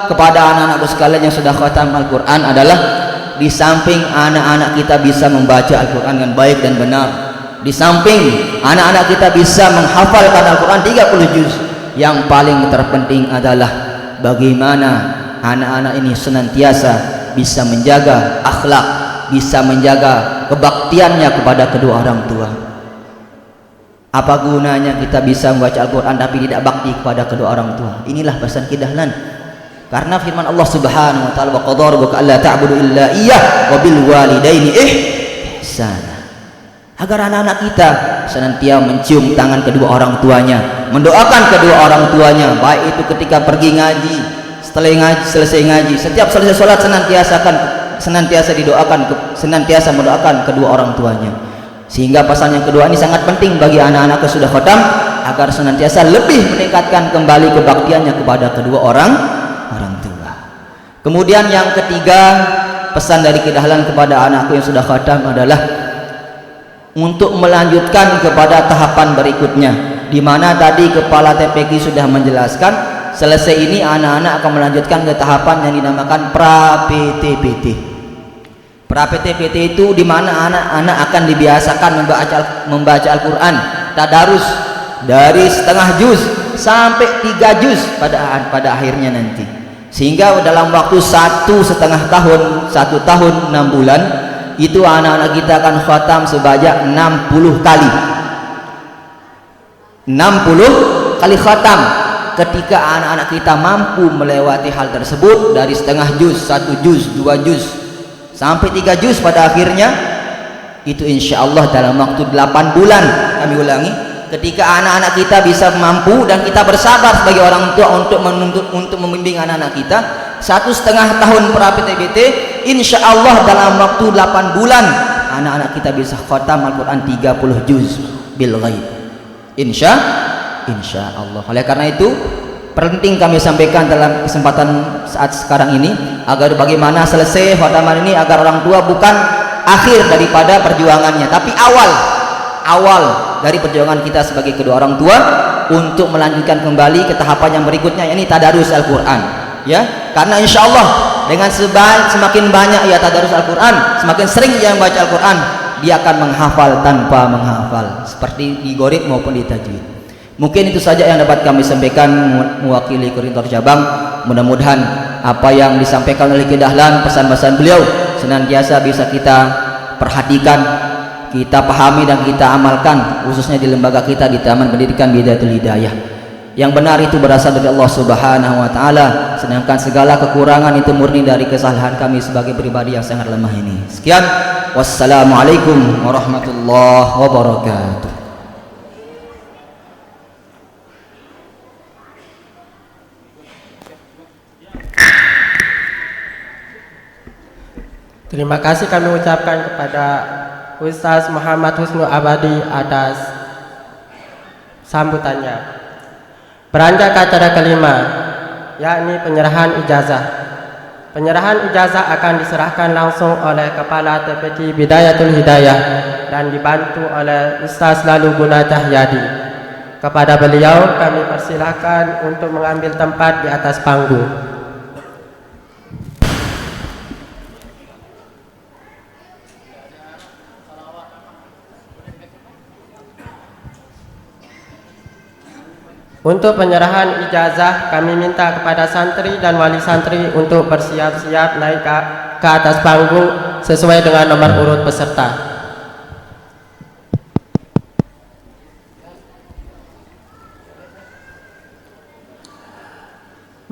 kepada anak-anakku sekalian yang sudah khatam Al-Quran adalah, di samping anak-anak kita bisa membaca Al-Quran dengan baik dan benar, di samping anak-anak kita bisa menghafalkan Al-Quran 30 juz, yang paling terpenting adalah bagaimana anak-anak ini senantiasa bisa menjaga akhlak, bisa menjaga kebaktiannya kepada kedua orang tua. Apa gunanya kita bisa membaca Al-Quran tapi tidak bakti kepada kedua orang tua? Inilah pesan kidahlan. Karena firman Allah Subhanahu wa taala, wa qadara rabbuka alla ta'budu illa iyyah wa bil walidaini ihsana. Agar anak-anak kita senantiasa mencium tangan kedua orang tuanya, mendoakan kedua orang tuanya, baik itu ketika pergi ngaji, setelah ngaji, selesai ngaji, setiap selesai sholat senantiasa didoakan, senantiasa mendoakan kedua orang tuanya. Sehingga pasal yang kedua ini sangat penting bagi anak-anak yang sudah khatam, agar senantiasa lebih meningkatkan kembali kebaktiannya kepada kedua orang tua. Kemudian yang ketiga, pesan dari kidahlan kepada anakku yang sudah khatam adalah untuk melanjutkan kepada tahapan berikutnya, di mana tadi kepala TPQ sudah menjelaskan, selesai ini anak-anak akan melanjutkan ke tahapan yang dinamakan pra-PTPT. Pra-PTPT itu di mana anak-anak akan dibiasakan membaca Al-Quran tadarus dari setengah juz sampai 3 juz pada akhirnya nanti, sehingga dalam waktu 1,5 tahun, 1 tahun 6 bulan itu anak-anak kita akan khatam sebanyak 60 kali. 60 kali khatam. Ketika anak-anak kita mampu melewati hal tersebut dari setengah juz, 1 juz, 2 juz sampai 3 juz pada akhirnya, itu insya Allah dalam waktu 8 bulan. Kami ulangi, ketika anak-anak kita bisa mampu dan kita bersabar sebagai orang tua untuk membimbing anak-anak kita, 1,5 tahun pra-PTBT, insya Allah dalam waktu 8 bulan anak-anak kita bisa khatam Al-Quran 30 juz bil ghaib, insya Allah. Oleh karena itu penting kami sampaikan dalam kesempatan saat sekarang ini, agar bagaimana selesai khataman ini, agar orang tua bukan akhir daripada perjuangannya, tapi awal dari perjuangan kita sebagai kedua orang tua untuk melanjutkan kembali ke tahapan yang berikutnya, yakni tadarus Al-Quran, ya. Karena insya Allah dengan semakin banyak ia tadarus Al-Quran, semakin sering ia membaca Al-Quran, dia akan menghafal tanpa menghafal, seperti di gharib maupun di tajwid. Mungkin itu saja yang dapat kami sampaikan mewakili koordinator cabang. Mudah-mudahan apa yang disampaikan oleh kidahlan, pesan-pesan beliau senantiasa bisa kita perhatikan, kita pahami dan kita amalkan, khususnya di lembaga kita di Taman Pendidikan Bidayatul Hidayah. yang benar itu berasal dari Allah Subhanahu wa taala, sedangkan segala kekurangan itu murni dari kesalahan kami sebagai pribadi yang sangat lemah ini. Sekian, wassalamualaikum warahmatullahi wabarakatuh. Terima kasih kami ucapkan kepada Ustaz Muhammad Husnu Abadi atas sambutannya. Beranjak ke acara kelima, yakni penyerahan ijazah. Penyerahan ijazah akan diserahkan langsung oleh Kepala TPQ Bidayatul Hidayah dan dibantu oleh Ustaz Lalu Guna Cahyadi. Kepada beliau kami persilahkan untuk mengambil tempat di atas panggung. Untuk penyerahan ijazah, kami minta kepada santri dan wali santri untuk bersiap-siap naik ke atas panggung sesuai dengan nomor urut peserta.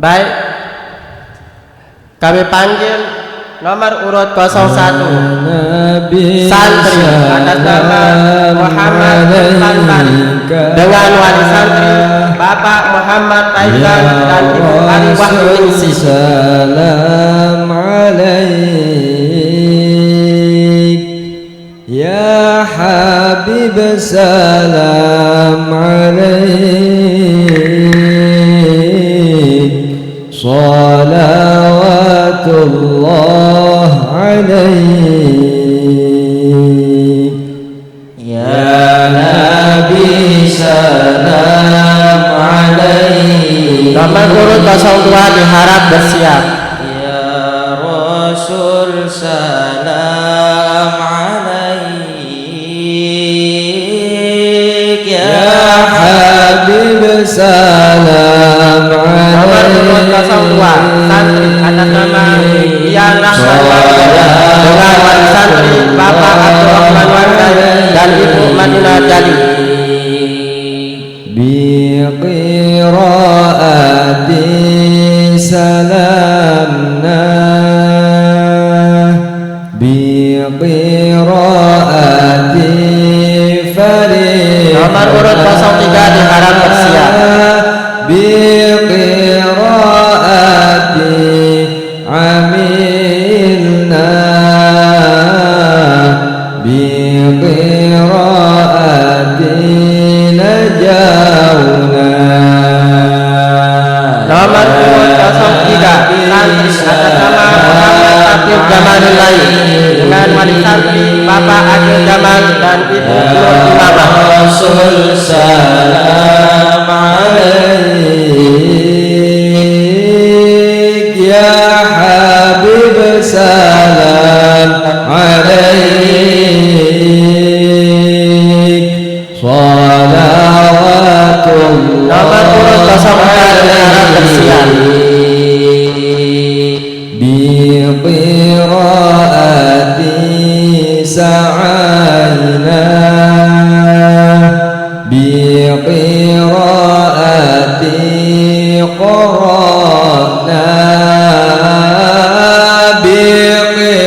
Baik, kami panggil nomor urut 01 santri atas nama Muhammad Sultan dengan wali santri Bapak Muhammad Faizal dan Ibu Ari Wahyuningsi. Salam alaik ya Habib, salam alaik, salawatullah alaik ya Nabi, salam alaik. Nomor urut 02 diharap bersiap. Ya Rasul, salam alaik ya Habib, salam alaik. Nomor urut 02 santri atas nama Ian Rahman dengan wali santri Bapak Abdurrahman Wardan dan Ibu Madinah Jali. Biqiraati salamna, biqiraati farid. Nomor urut 03 diharap bersiap. Biqiraati amilna, biqiraati najawna. Nomor urut 03 santri atas nama Muhammad Akil Jamalullahi dengan wali santri Bapak Akil Jamal dan Ibu Nur Imamah. Rasul, salam alaik ya Habib, salam alaik, salawatullah. Nomor urut 04 diharap bersiap. Biqiraati sa'ayna, biqiraati qara'na, biqiraati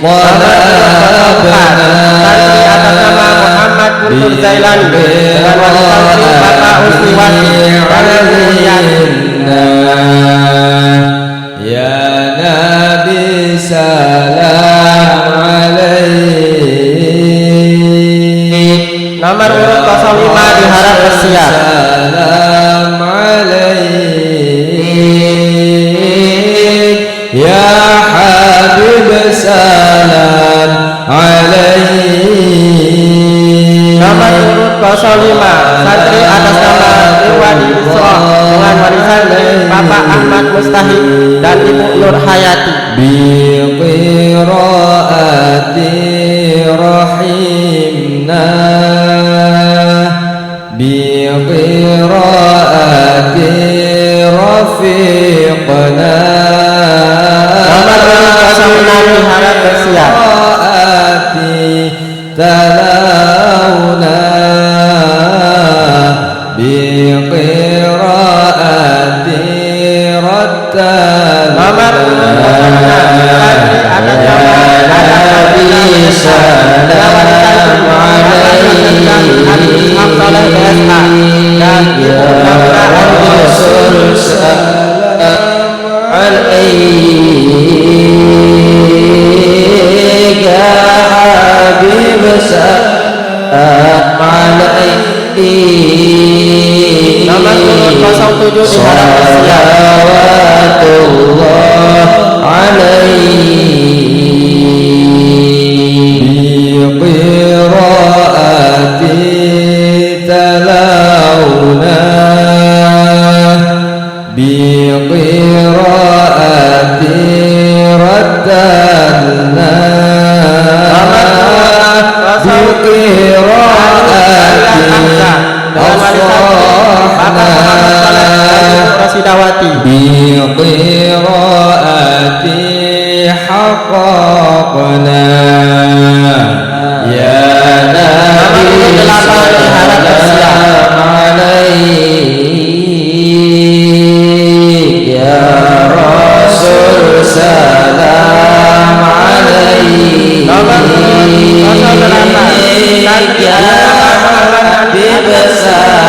talabna. Santri atas nama Muhammad Guntur Zailani dengan wali santri Bapak Husni Wati dan Ibu Riani. Ya Nabi, salam alaik. Nomor urut 05 diharap bersiap. Salam alaik ya Habib, salam alaik. Nomor urut 05 santri atas nama Irwadi Isra dengan wali santri Bapak Ahmad Mustahid dan Ibu Nur Hayati. Biqiraati rahimna, biqiraati rafiqna. Nomor urut 06 diharap bersiap. Biqiraati talawna, 10 diharap bersiap. Salawatullah alaihi biqiraati talawna biqiraati rattalna biqiraati haqqaqna ya nabi salam alaik ya rasul salam alaik ya habib salam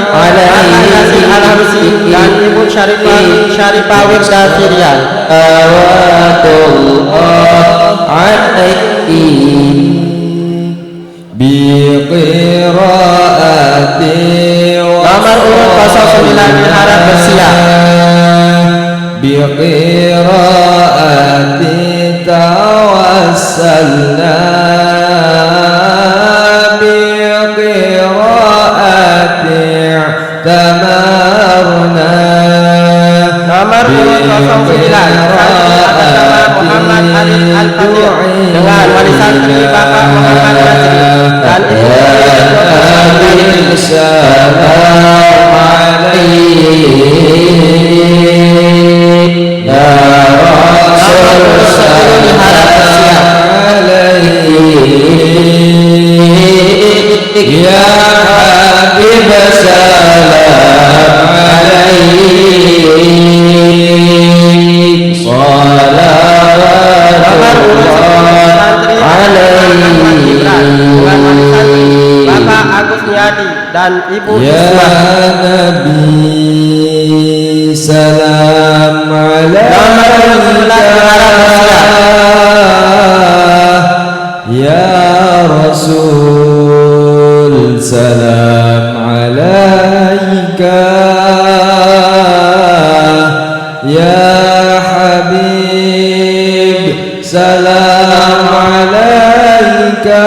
Al-Hasil Al-Hamsi dan Ibu Syarifah Wirda Sirian. Awatullah alaihi biqiraati Nomor urut 09 diharap bersiap. biqiraati tawassalna tamarna nomor urut 09 Muhammad Alif Al-Fatih dengan wali santri Bapak Muhammad Nasri dan Ibu salam alaihi ya rasul salam alaihi ya habib salam Bapak Agus Niadi dan Ibu ya Nabi salam alaika ya Rasul salam alaika ya Habib salam alaika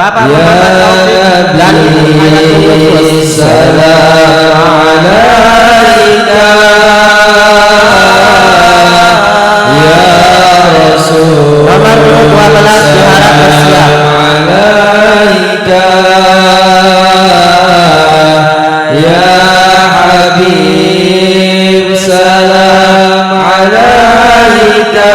Bapak Muhammad Taufik dan Ibu Hayatun salam alaika ya Rasul nomor 12 diharap bersiap alaika ya Habib salam alaika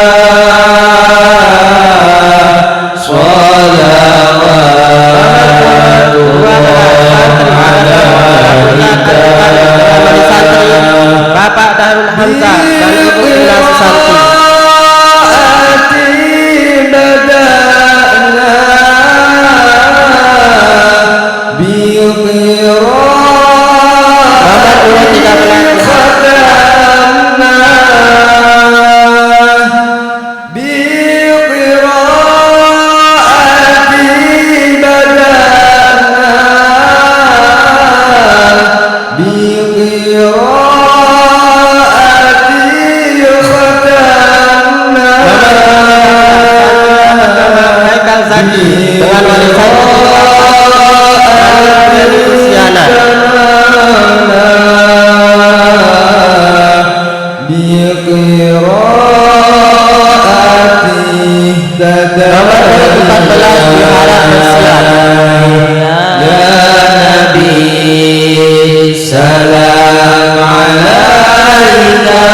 Bapak Darul Hamzah dan Ibu Ina Susanti. Nomor urut 13 dengan wali santri Luciana. Nomor urut 14 diharap bersiap ya Nabi salam alaika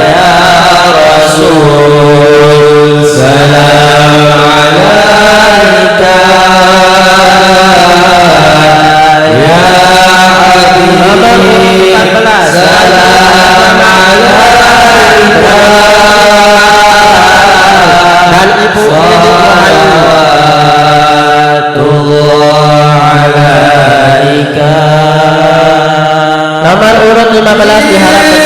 ya Rasul salam alaika ya Habib salam alaika dan Ibu alaika. Nomor urut 15 diharap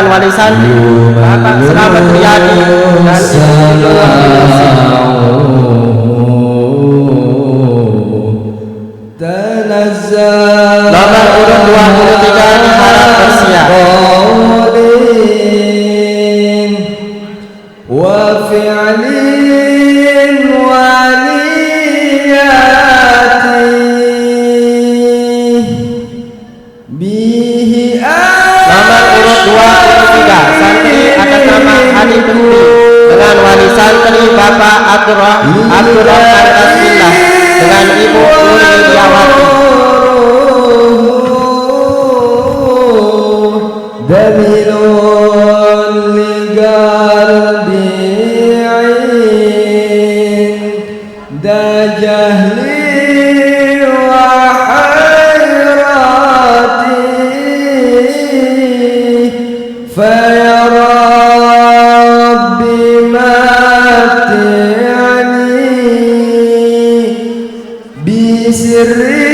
dengan warisan Bapak Selamat Riyadi dan nomor urut 23 diharap bersiap. wa fi'lin wa niyati bihi Nomor urut 23 santri atas nama Hadi Bekti dengan wali santri Bapak Abdurrahman Tasbillah dengan Ibu Nuri Lidiawati. Damilun ligarbi'in dajahli wa hayrati fayara rabbi mati'ani bisirri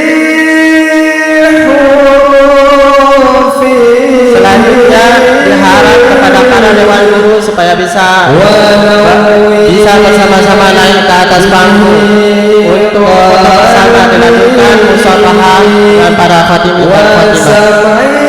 Selanjutnya diharap kepada para dewan guru supaya bisa bersama-sama naik ke atas panggung untuk foto bersama dilanjutkan musyawarah dengan para Fatimah dan Fatimah.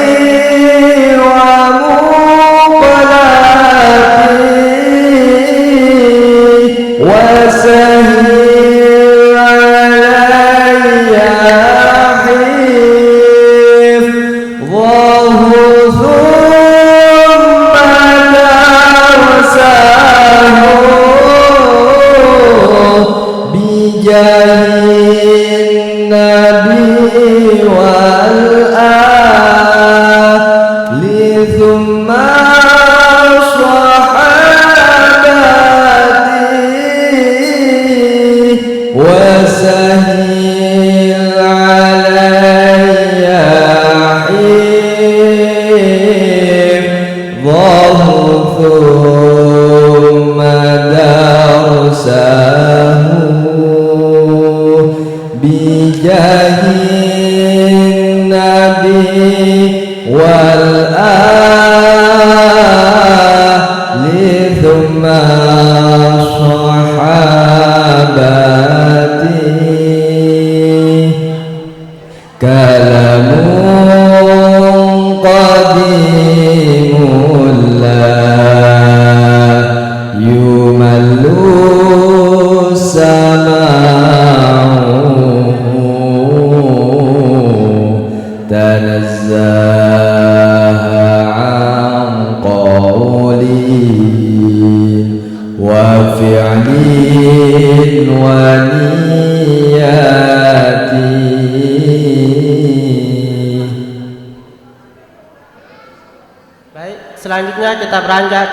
Selanjutnya kita beranjak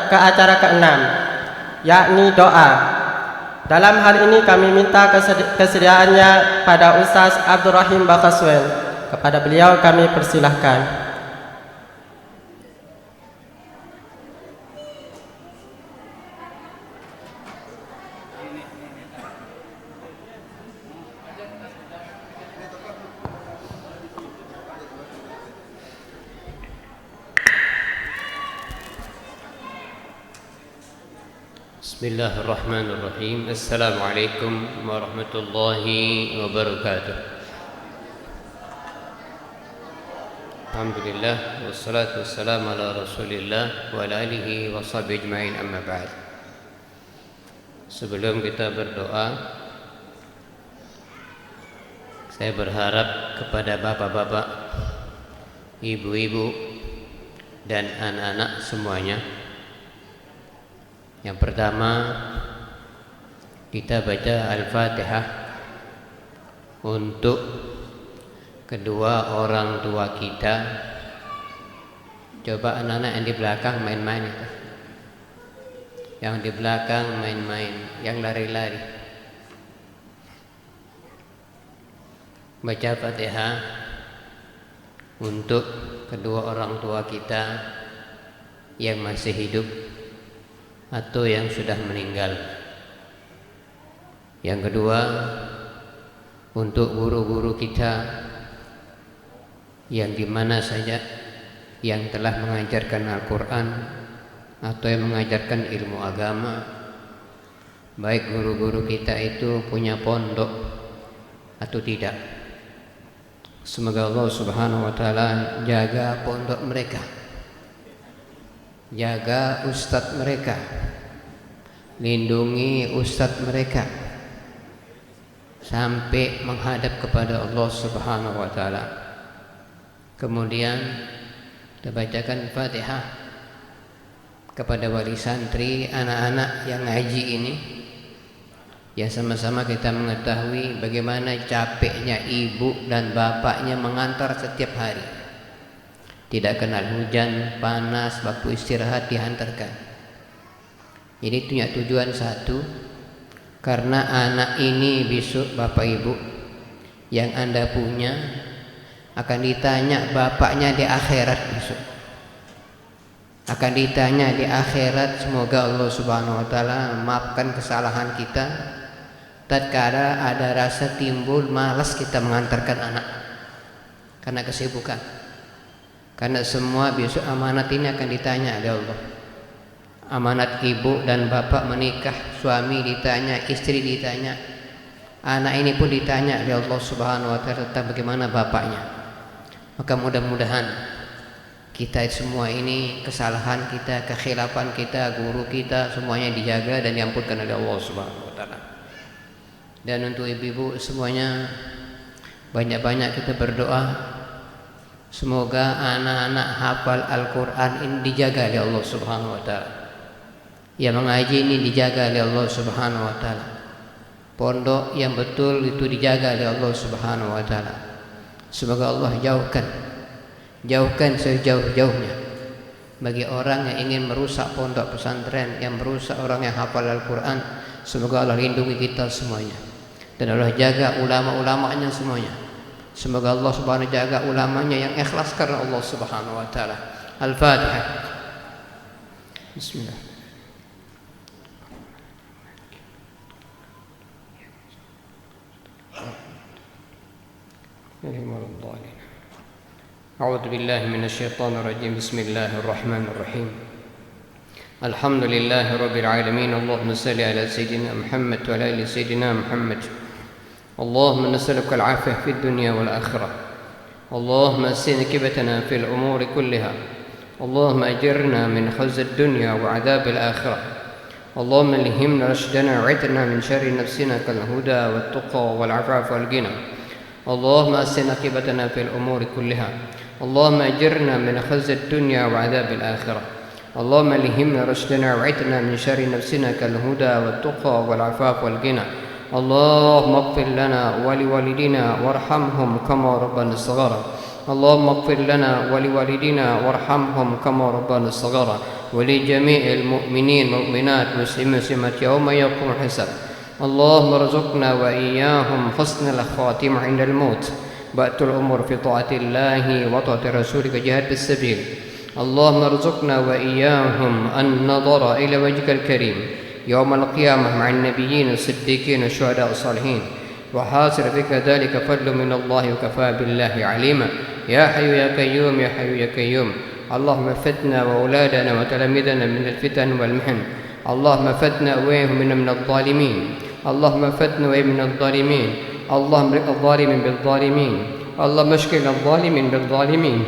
ke acara ke-6, yakni doa. Dalam hal ini kami minta kesediaannya pada Ustaz Abdurrahim Bakaswen. Kepada beliau kami persilahkan. Bismillahirrahmanirrahim. Assalamualaikum warahmatullahi wabarakatuh. Alhamdulillah wassalatu wassalamu ala Rasulillah wa ala alihi wa sahbihi ajma'in, amma ba'd. Sebelum kita berdoa, saya berharap kepada bapak-bapak, ibu-ibu dan anak-anak semuanya. Yang pertama, kita baca Al-Fatihah untuk kedua orang tua kita. Coba anak-anak yang di belakang main-main itu. Yang di belakang main-main, yang lari-lari. Baca Fatihah untuk kedua orang tua kita yang masih hidup atau yang sudah meninggal. Yang kedua, untuk guru-guru kita yang dimana saja yang telah mengajarkan Al-Quran atau yang mengajarkan ilmu agama, baik guru-guru kita itu punya pondok atau tidak. Semoga Allah Subhanahu wa Ta'ala jaga pondok mereka, jaga ustadz mereka, lindungi ustadz mereka sampai menghadap kepada Allah Subhanahu wa Ta'ala. Kemudian kita bacakan Fatihah kepada wali santri, anak-anak yang ngaji ini, ya sama-sama kita mengetahui bagaimana capeknya ibu dan bapaknya mengantar setiap hari. Tidak kenal hujan, panas, waktu istirahat dihantarkan. Jadi punya tujuan satu, karena anak ini besok bapak ibu yang Anda punya akan ditanya bapaknya di akhirat besok. Akan ditanya di akhirat. Semoga Allah Subhanahu wa Ta'ala maafkan kesalahan kita tatkala ada rasa timbul malas kita mengantarkan anak karena kesibukan. Karena semua besok amanat ini akan ditanya oleh Allah. Amanat ibu dan bapak menikah, suami ditanya, istri ditanya, anak ini pun ditanya oleh Allah Subhanahu wa Ta'ala tentang bagaimana bapaknya. Maka mudah-mudahan kita semua ini, kesalahan kita, kekhilafan kita, guru kita, semuanya dijaga dan diampunkan oleh Allah Subhanahu wa Ta'ala. Dan untuk ibu-ibu semuanya, banyak-banyak kita berdoa semoga anak-anak hafal Al-Quran ini dijaga oleh Allah Subhanahu wa Ta'ala. Yang mengaji ini dijaga oleh Allah Subhanahu wa Ta'ala. Pondok yang betul itu dijaga oleh Allah Subhanahu wa Ta'ala. Semoga Allah jauhkan sejauh-jauhnya bagi orang yang ingin merusak pondok pesantren, yang merusak orang yang hafal Al-Quran. Semoga Allah lindungi kita semuanya, dan Allah jaga ulama-ulamanya semuanya. Semoga Allah Subhanahu wa Ta'ala jaga ulamanya yang ikhlas karena Allah Subhanahu wa Ta'ala. Al-Fatihah. Bismillah. أعوذ بالله من الشيطان الرجيم. بسم الله الرحمن الرحيم. الحمد لله رب العالمين. اللهم صل على سيدنا محمد وعلى آل سيدنا محمد. اللهم نسألك العافية في الدنيا والآخرة. اللهم أحسن عاقبتنا في الأمور كلها. اللهم أجرنا من خزي الدنيا وعذاب الآخرة. اللهم ألهمنا رشدنا وعتنا من شر نفسنا كالهدى والتقى والعفاف والغنى. اللهم أحسن عاقبتنا في الأمور كلها. اللهم أجرنا من خزي الدنيا وعذاب الآخرة. اللهم ألهمنا رشدنا وعتنا من شر نفسنا كالهدى والتقى والعفاف والغنى. اللهم اغفر لنا ولوالدينا وارحمهم كما ربنا صغارا. اللهم اغفر لنا ولوالدينا وارحمهم كما ربنا صغارا. ولجميع المؤمنين والمؤمنات مسلمات يوم يقوم الحساب. اللهم ارزقنا وإياهم حسن الخاتمة عند الموت، بأت الأمور في طاعة الله وطاعة رسولك جهاد بالسبيل. اللهم ارزقنا وإياهم النظر إلى وجهك الكريم يوم القيامة مع النبيين الصديقين الشهداء الصالحين. وحاصل بك ذلك فضل من الله وكفى بالله عليما. يا حي يا قيوم يا حي يا قيوم. اللهم فتنا وأولادنا وتلاميذنا من الفتن والمحن. اللهم فتنا وإياهم من الظالمين. اللهم فتنا وإياهم من الظالمين. اللهم ارق الظالمين بالظالمين. اللهم اشكل الظالمين بالظالمين.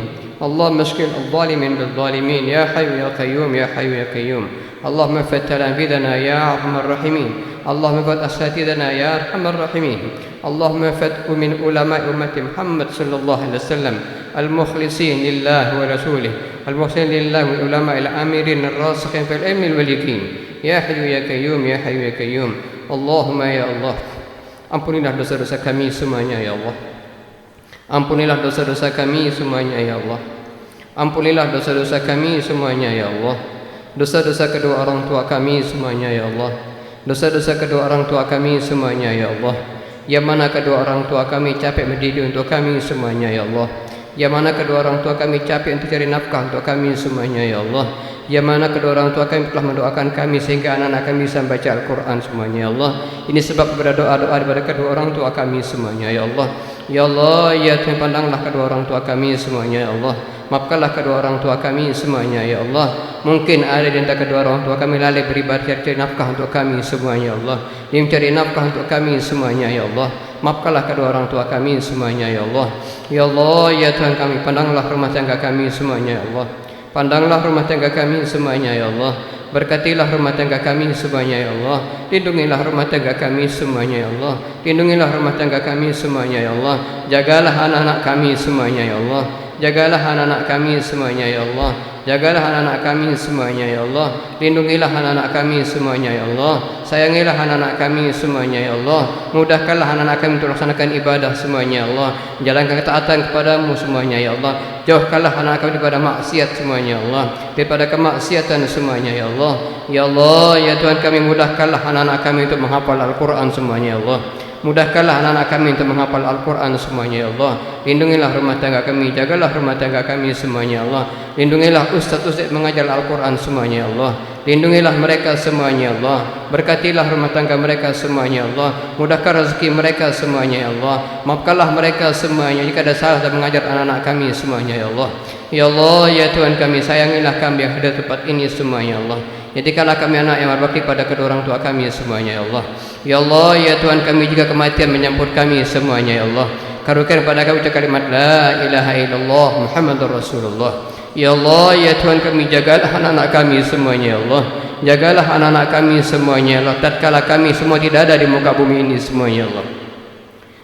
اللهم اشكل الظالمين بالظالمين. يا حي يا قيوم يا حي يا قيوم. اللهم فت تلاميذنا يا أرحم الراحمين. اللهم فت أساتذتنا يا أرحم الراحمين. اللهم فت من علماء أمة محمد صلى الله عليه وسلم المخلصين لله ورسوله، المخلصين لله والعلماء العاملين الراسخين في العلم واليقين. يا حي يا قيوم يا حي يا قيوم. اللهم يا الله, ampunilah dosa-dosa kami semuanya ya Allah. Ampunilah dosa-dosa kami semuanya ya Allah. Ampunilah dosa-dosa kami semuanya ya Allah. Dosa-dosa kedua orang tua kami semuanya ya Allah. Dosa-dosa kedua orang tua kami semuanya ya Allah. Yang mana kedua orang tua kami capek mendidik untuk kami semuanya ya Allah. Yang mana kedua orang tua kami capek untuk cari nafkah untuk kami semuanya ya Allah. Yang mana kedua orang tua kami telah mendoakan kami sehingga anak-anak kami bisa membaca Al-Quran semuanya ya Allah. Ini sebab kepada doa-doa daripada kedua orang tua kami semuanya ya Allah. Ya Allah, ya Tuhan, pandanglah kedua orang tua kami semuanya ya Allah. Maafkanlah kedua orang tua kami semuanya ya Allah. Mungkin ada di antara kedua orang tua kami lalai beribadah cari nafkah untuk kami semuanya ya Allah. Dia mencari nafkah untuk kami semuanya ya Allah. Maafkanlah kedua orang tua kami semuanya ya Allah. Ya Allah ya Tuhan kami, pandanglah rumah tangga kami semuanya ya Allah. Pandanglah rumah tangga kami semuanya ya Allah. Berkatilah rumah tangga kami semuanya ya Allah. Lindungilah rumah tangga kami semuanya ya Allah. Lindungilah rumah tangga kami semuanya ya Allah. Jagalah anak-anak kami semuanya ya Allah. Jagalah anak-anak kami semuanya ya Allah. Jagalah anak-anak kami semuanya ya Allah. Lindungilah anak-anak kami semuanya ya Allah. Sayangilah anak-anak kami semuanya ya Allah. Mudahkanlah anak-anak kami untuk melaksanakan ibadah semuanya ya Allah. Jalankan ketaatan kepadamu semuanya ya Allah. Jauhkanlah anak kami daripada maksiat semuanya ya Allah. Daripada kemaksiatan semuanya ya Allah. Ya Allah ya Tuhan kami, mudahkanlah anak-anak kami untuk menghafal Al-Quran semuanya ya Allah. Mudahkanlah anak-anak kami untuk menghafal Al-Quran semuanya ya Allah. Lindungilah rumah tangga kami, jagalah rumah tangga kami semuanya ya Allah. Lindungilah ustaz-ustaz mengajar Al-Quran semuanya ya Allah. Lindungilah mereka semuanya ya Allah. Berkatilah rumah tangga mereka semuanya ya Allah. Mudahkan rezeki mereka semuanya ya Allah. Maafkanlah mereka semuanya jika ada salah dalam mengajar anak-anak kami semuanya ya Allah. Ya Allah ya Tuhan kami, sayangilah kami yang ada di tempat ini semuanya ya Allah. Jadikanlah kami anak yang berbakti pada kedua orang tua kami semuanya ya Allah. Ya Allah ya Tuhan kami, jika kematian menyambut kami semuanya ya Allah, karuniakan kepada kami ucap kalimat la ilaha illallah Muhammadur Rasulullah. Ya Allah ya Tuhan kami, jagalah anak-anak kami semuanya ya Allah. Jagalah anak-anak kami semuanya ya Allah. Tatkala kami semua tidak ada di muka bumi ini semuanya ya Allah.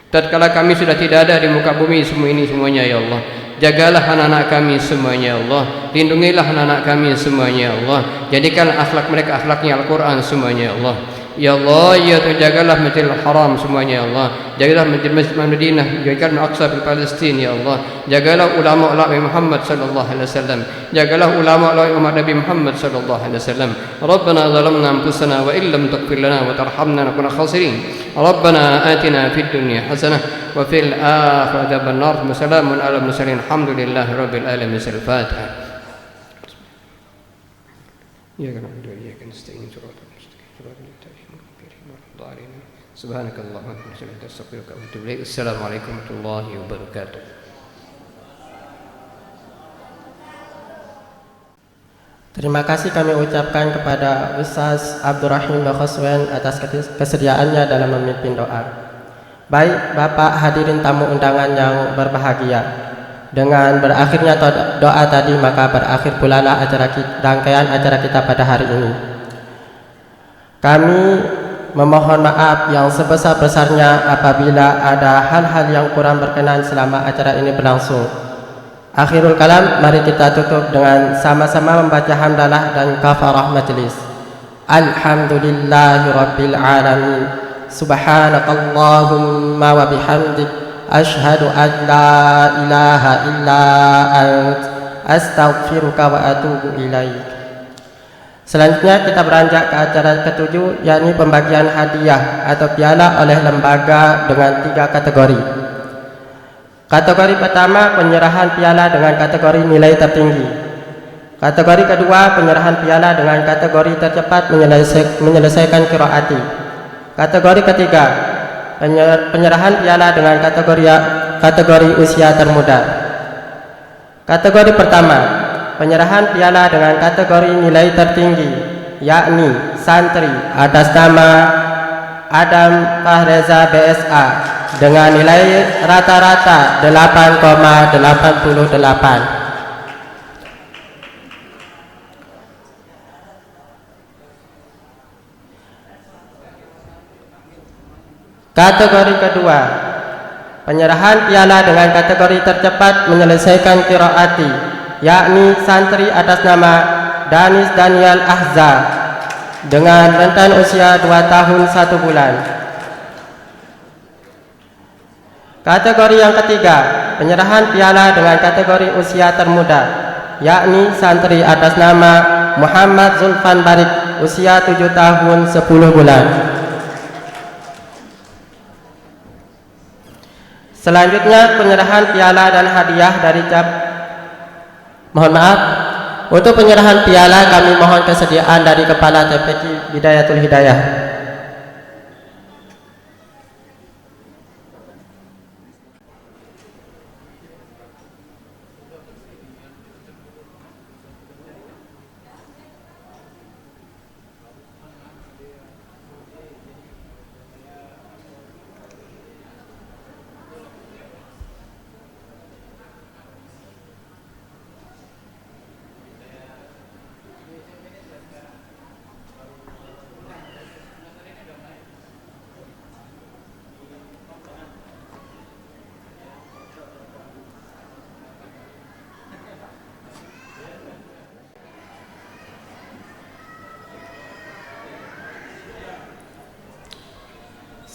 Tatkala kami sudah tidak ada di muka bumi semua ini semuanya ya Allah. Jagalah anak-anak kami semuanya ya Allah. Lindungilah anak-anak kami semuanya ya Allah. Jadikan akhlak mereka akhlaknya Al-Quran semuanya ya Allah. Ya Allah ya Tuhan, jagalah Masjidil Haram semuanya ya Allah. Jagalah Masjid Madinah, jagalah Al-Aqsa di Palestin ya Allah. Jagalah ulama-ulama Muhammad sallallahu alaihi wasallam. Jagalah ulama-ulama Nabi Muhammad sallallahu alaihi wasallam. Rabbana zalamna anfusana wa illam taghfir lana wa tarhamna nakuna khasirin. Rabbana atina fid dunya hasanah wa fil akhirati adzabannar. Wassalamun ala mursalin. Alhamdulillahi rabbil alamin. Al-Fatihah. Ya kana iyyaka nasta'in. Subhanakallahumma wa bihamdika astaghfiruka wa atubu ilaik. Assalamualaikum warahmatullahi wabarakatuh. Terima kasih kami ucapkan kepada Ustaz Abdurrahim Bakhoswen atas kesediaannya dalam memimpin doa. Baik Bapak hadirin tamu undangan yang berbahagia, dengan berakhirnya doa tadi maka berakhir pula lah rangkaian acara kita pada hari ini. Kami memohon maaf yang sebesar-besarnya apabila ada hal-hal yang kurang berkenan selama acara ini berlangsung. Akhirul kalam, mari kita tutup dengan sama-sama membaca hamdalah dan kafarah majlis. Alhamdulillahi rabbil alamin. Subhanakallahumma wa bihamdik, ashhadu an la ilaha illa ant, astaghfiruka wa atubu ilaik. Selanjutnya kita beranjak ke acara ketujuh, yakni pembagian hadiah atau piala oleh lembaga dengan 3 kategori. Kategori pertama, penyerahan piala dengan kategori nilai tertinggi. Kategori kedua, penyerahan piala dengan kategori tercepat menyelesaikan qiraati. Kategori ketiga, penyerahan piala dengan kategori usia termuda. Kategori pertama, penyerahan piala dengan kategori nilai tertinggi, yakni santri atas nama Adam Fahreza BSA dengan nilai rata-rata 8,88. Kategori kedua, penyerahan piala dengan kategori tercepat menyelesaikan qiraati, yakni santri atas nama Danis Daniel Ahza dengan rentan usia 2 tahun 1 bulan. Kategori yang ketiga, penyerahan piala dengan kategori usia termuda, yakni santri atas nama Muhammad Zulfan Barik, usia 7 tahun 10 bulan. Selanjutnya penyerahan piala dan hadiah dari mohon maaf, untuk penyerahan piala kami mohon kesediaan dari Kepala TPQ Bidayatul Hidayah.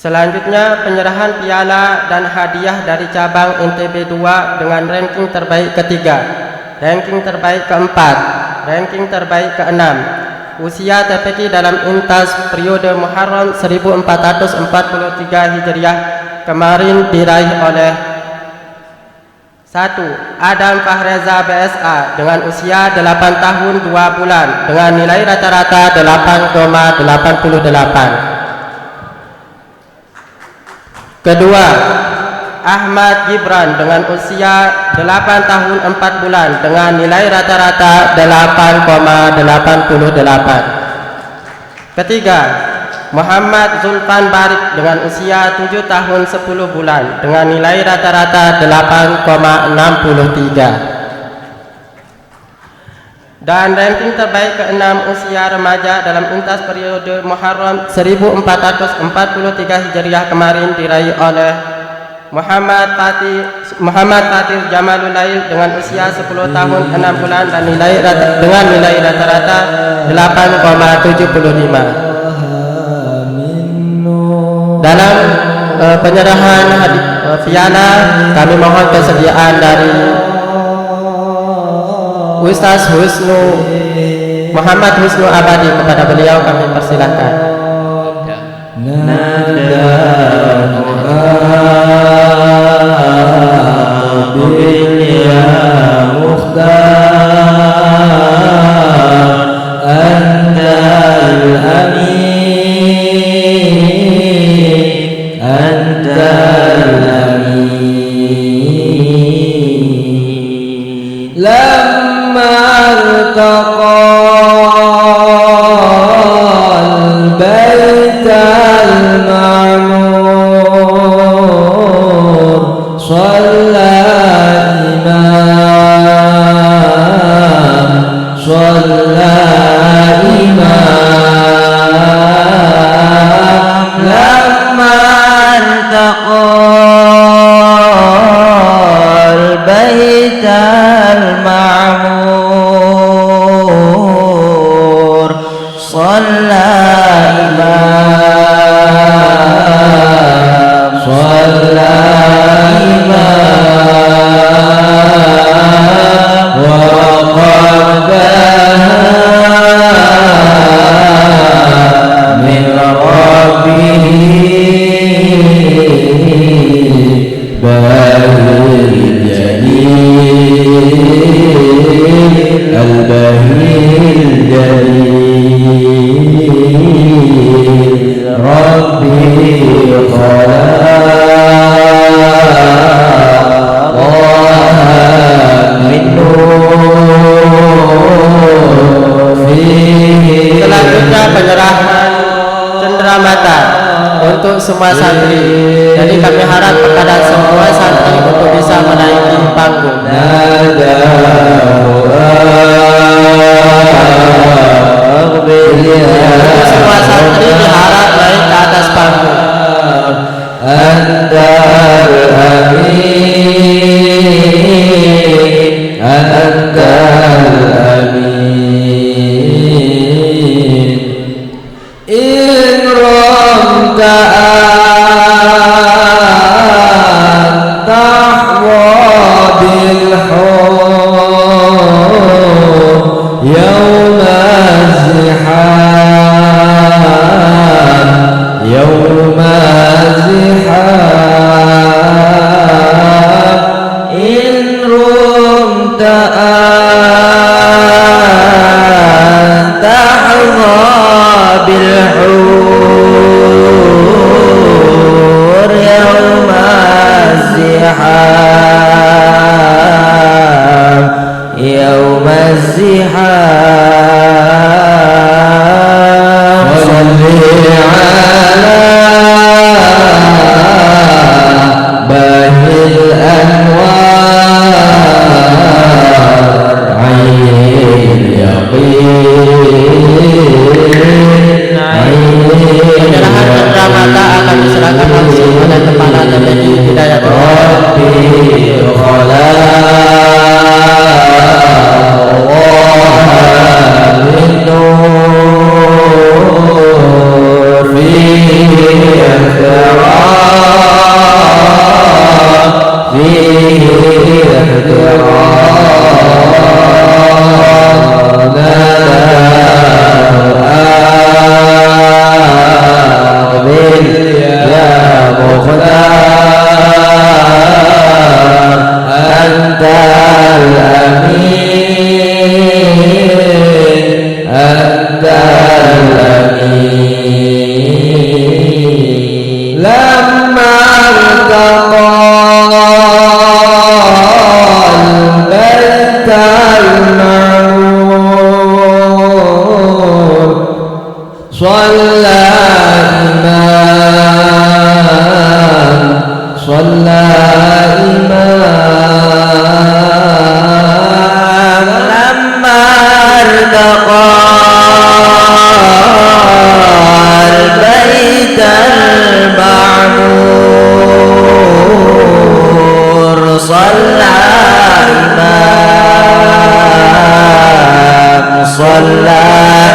Selanjutnya penyerahan piala dan hadiah dari cabang NTB 2 dengan ranking terbaik ketiga, ranking terbaik keempat, ranking terbaik keenam. Usia TPQ dalam intas periode Muharram 1443 Hijriah kemarin diraih oleh 1. Adam Fahreza BSA dengan usia 8 tahun 2 bulan dengan nilai rata-rata 8,88. Kedua, Ahmad Gibran dengan usia 8 tahun 4 bulan dengan nilai rata-rata 8,88. Ketiga, Muhammad Zulfan Barik dengan usia 7 tahun 10 bulan dengan nilai rata-rata 8,63. Dan ranking terbaik ke-6 usia remaja dalam intas periode Muharram 1443 Hijriah kemarin diraih oleh Muhammad Fatir Jamalul Lail dengan usia 10 tahun 6 bulan dan nilai rata-rata 8,75. Dalam penyerahan piala kami mohon kesediaan dari Ustaz Muhammad Husnu Abadi, kepada beliau kami persilakan. Semua santri, jadi kami harap kepada semua santri untuk bisa menaiki panggung. Semua santri diharap naik ke atas panggung. الأمين لما ارتقى البيت المعمور صلى لما ارتقى البيت المعمور صلى إمام صلى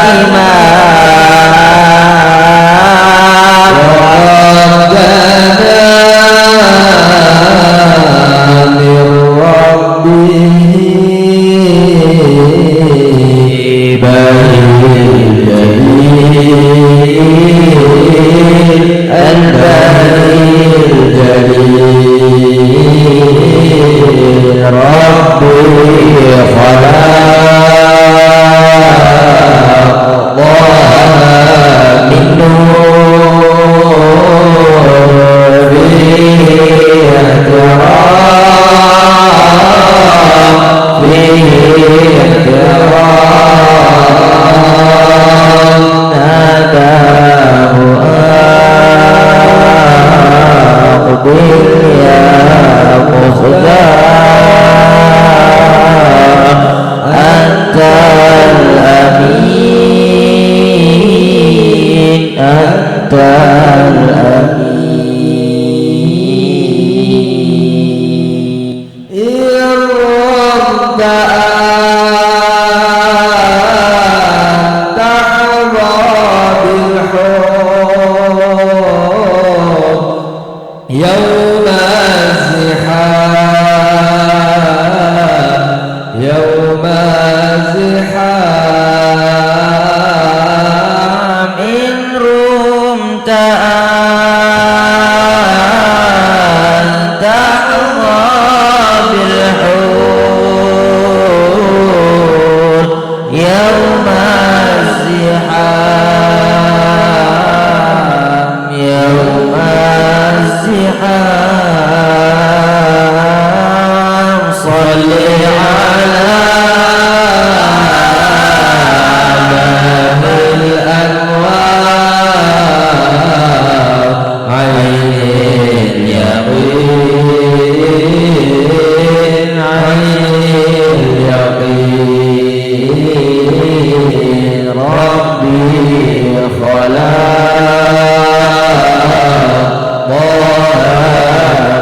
إمام من ربه البهي الجليل ربي خلق من نور فيه احترام ناداه أقبل يا مختار أنت الأمين أنت الأمين إن رمت أن تحظى بالحب يوم الزحام يوم الزحام إن رمت أن تحظى بالحور يوم الزحام يوم الزحام صل على ماهي الأنوار عين اليقين عين اليقين ربي خلق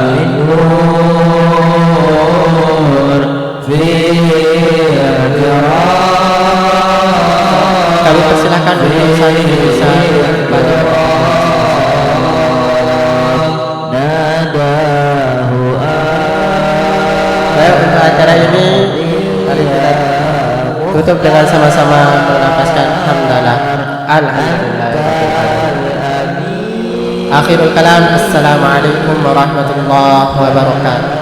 من نور Kami persilakan untuk saling bisa kepada baik, untuk acara ini mari kita tutup dengan sama-sama menapaskan hamdalah alhamdulillah. Akhirul kalam, assalamualaikum warahmatullahi wabarakatuh.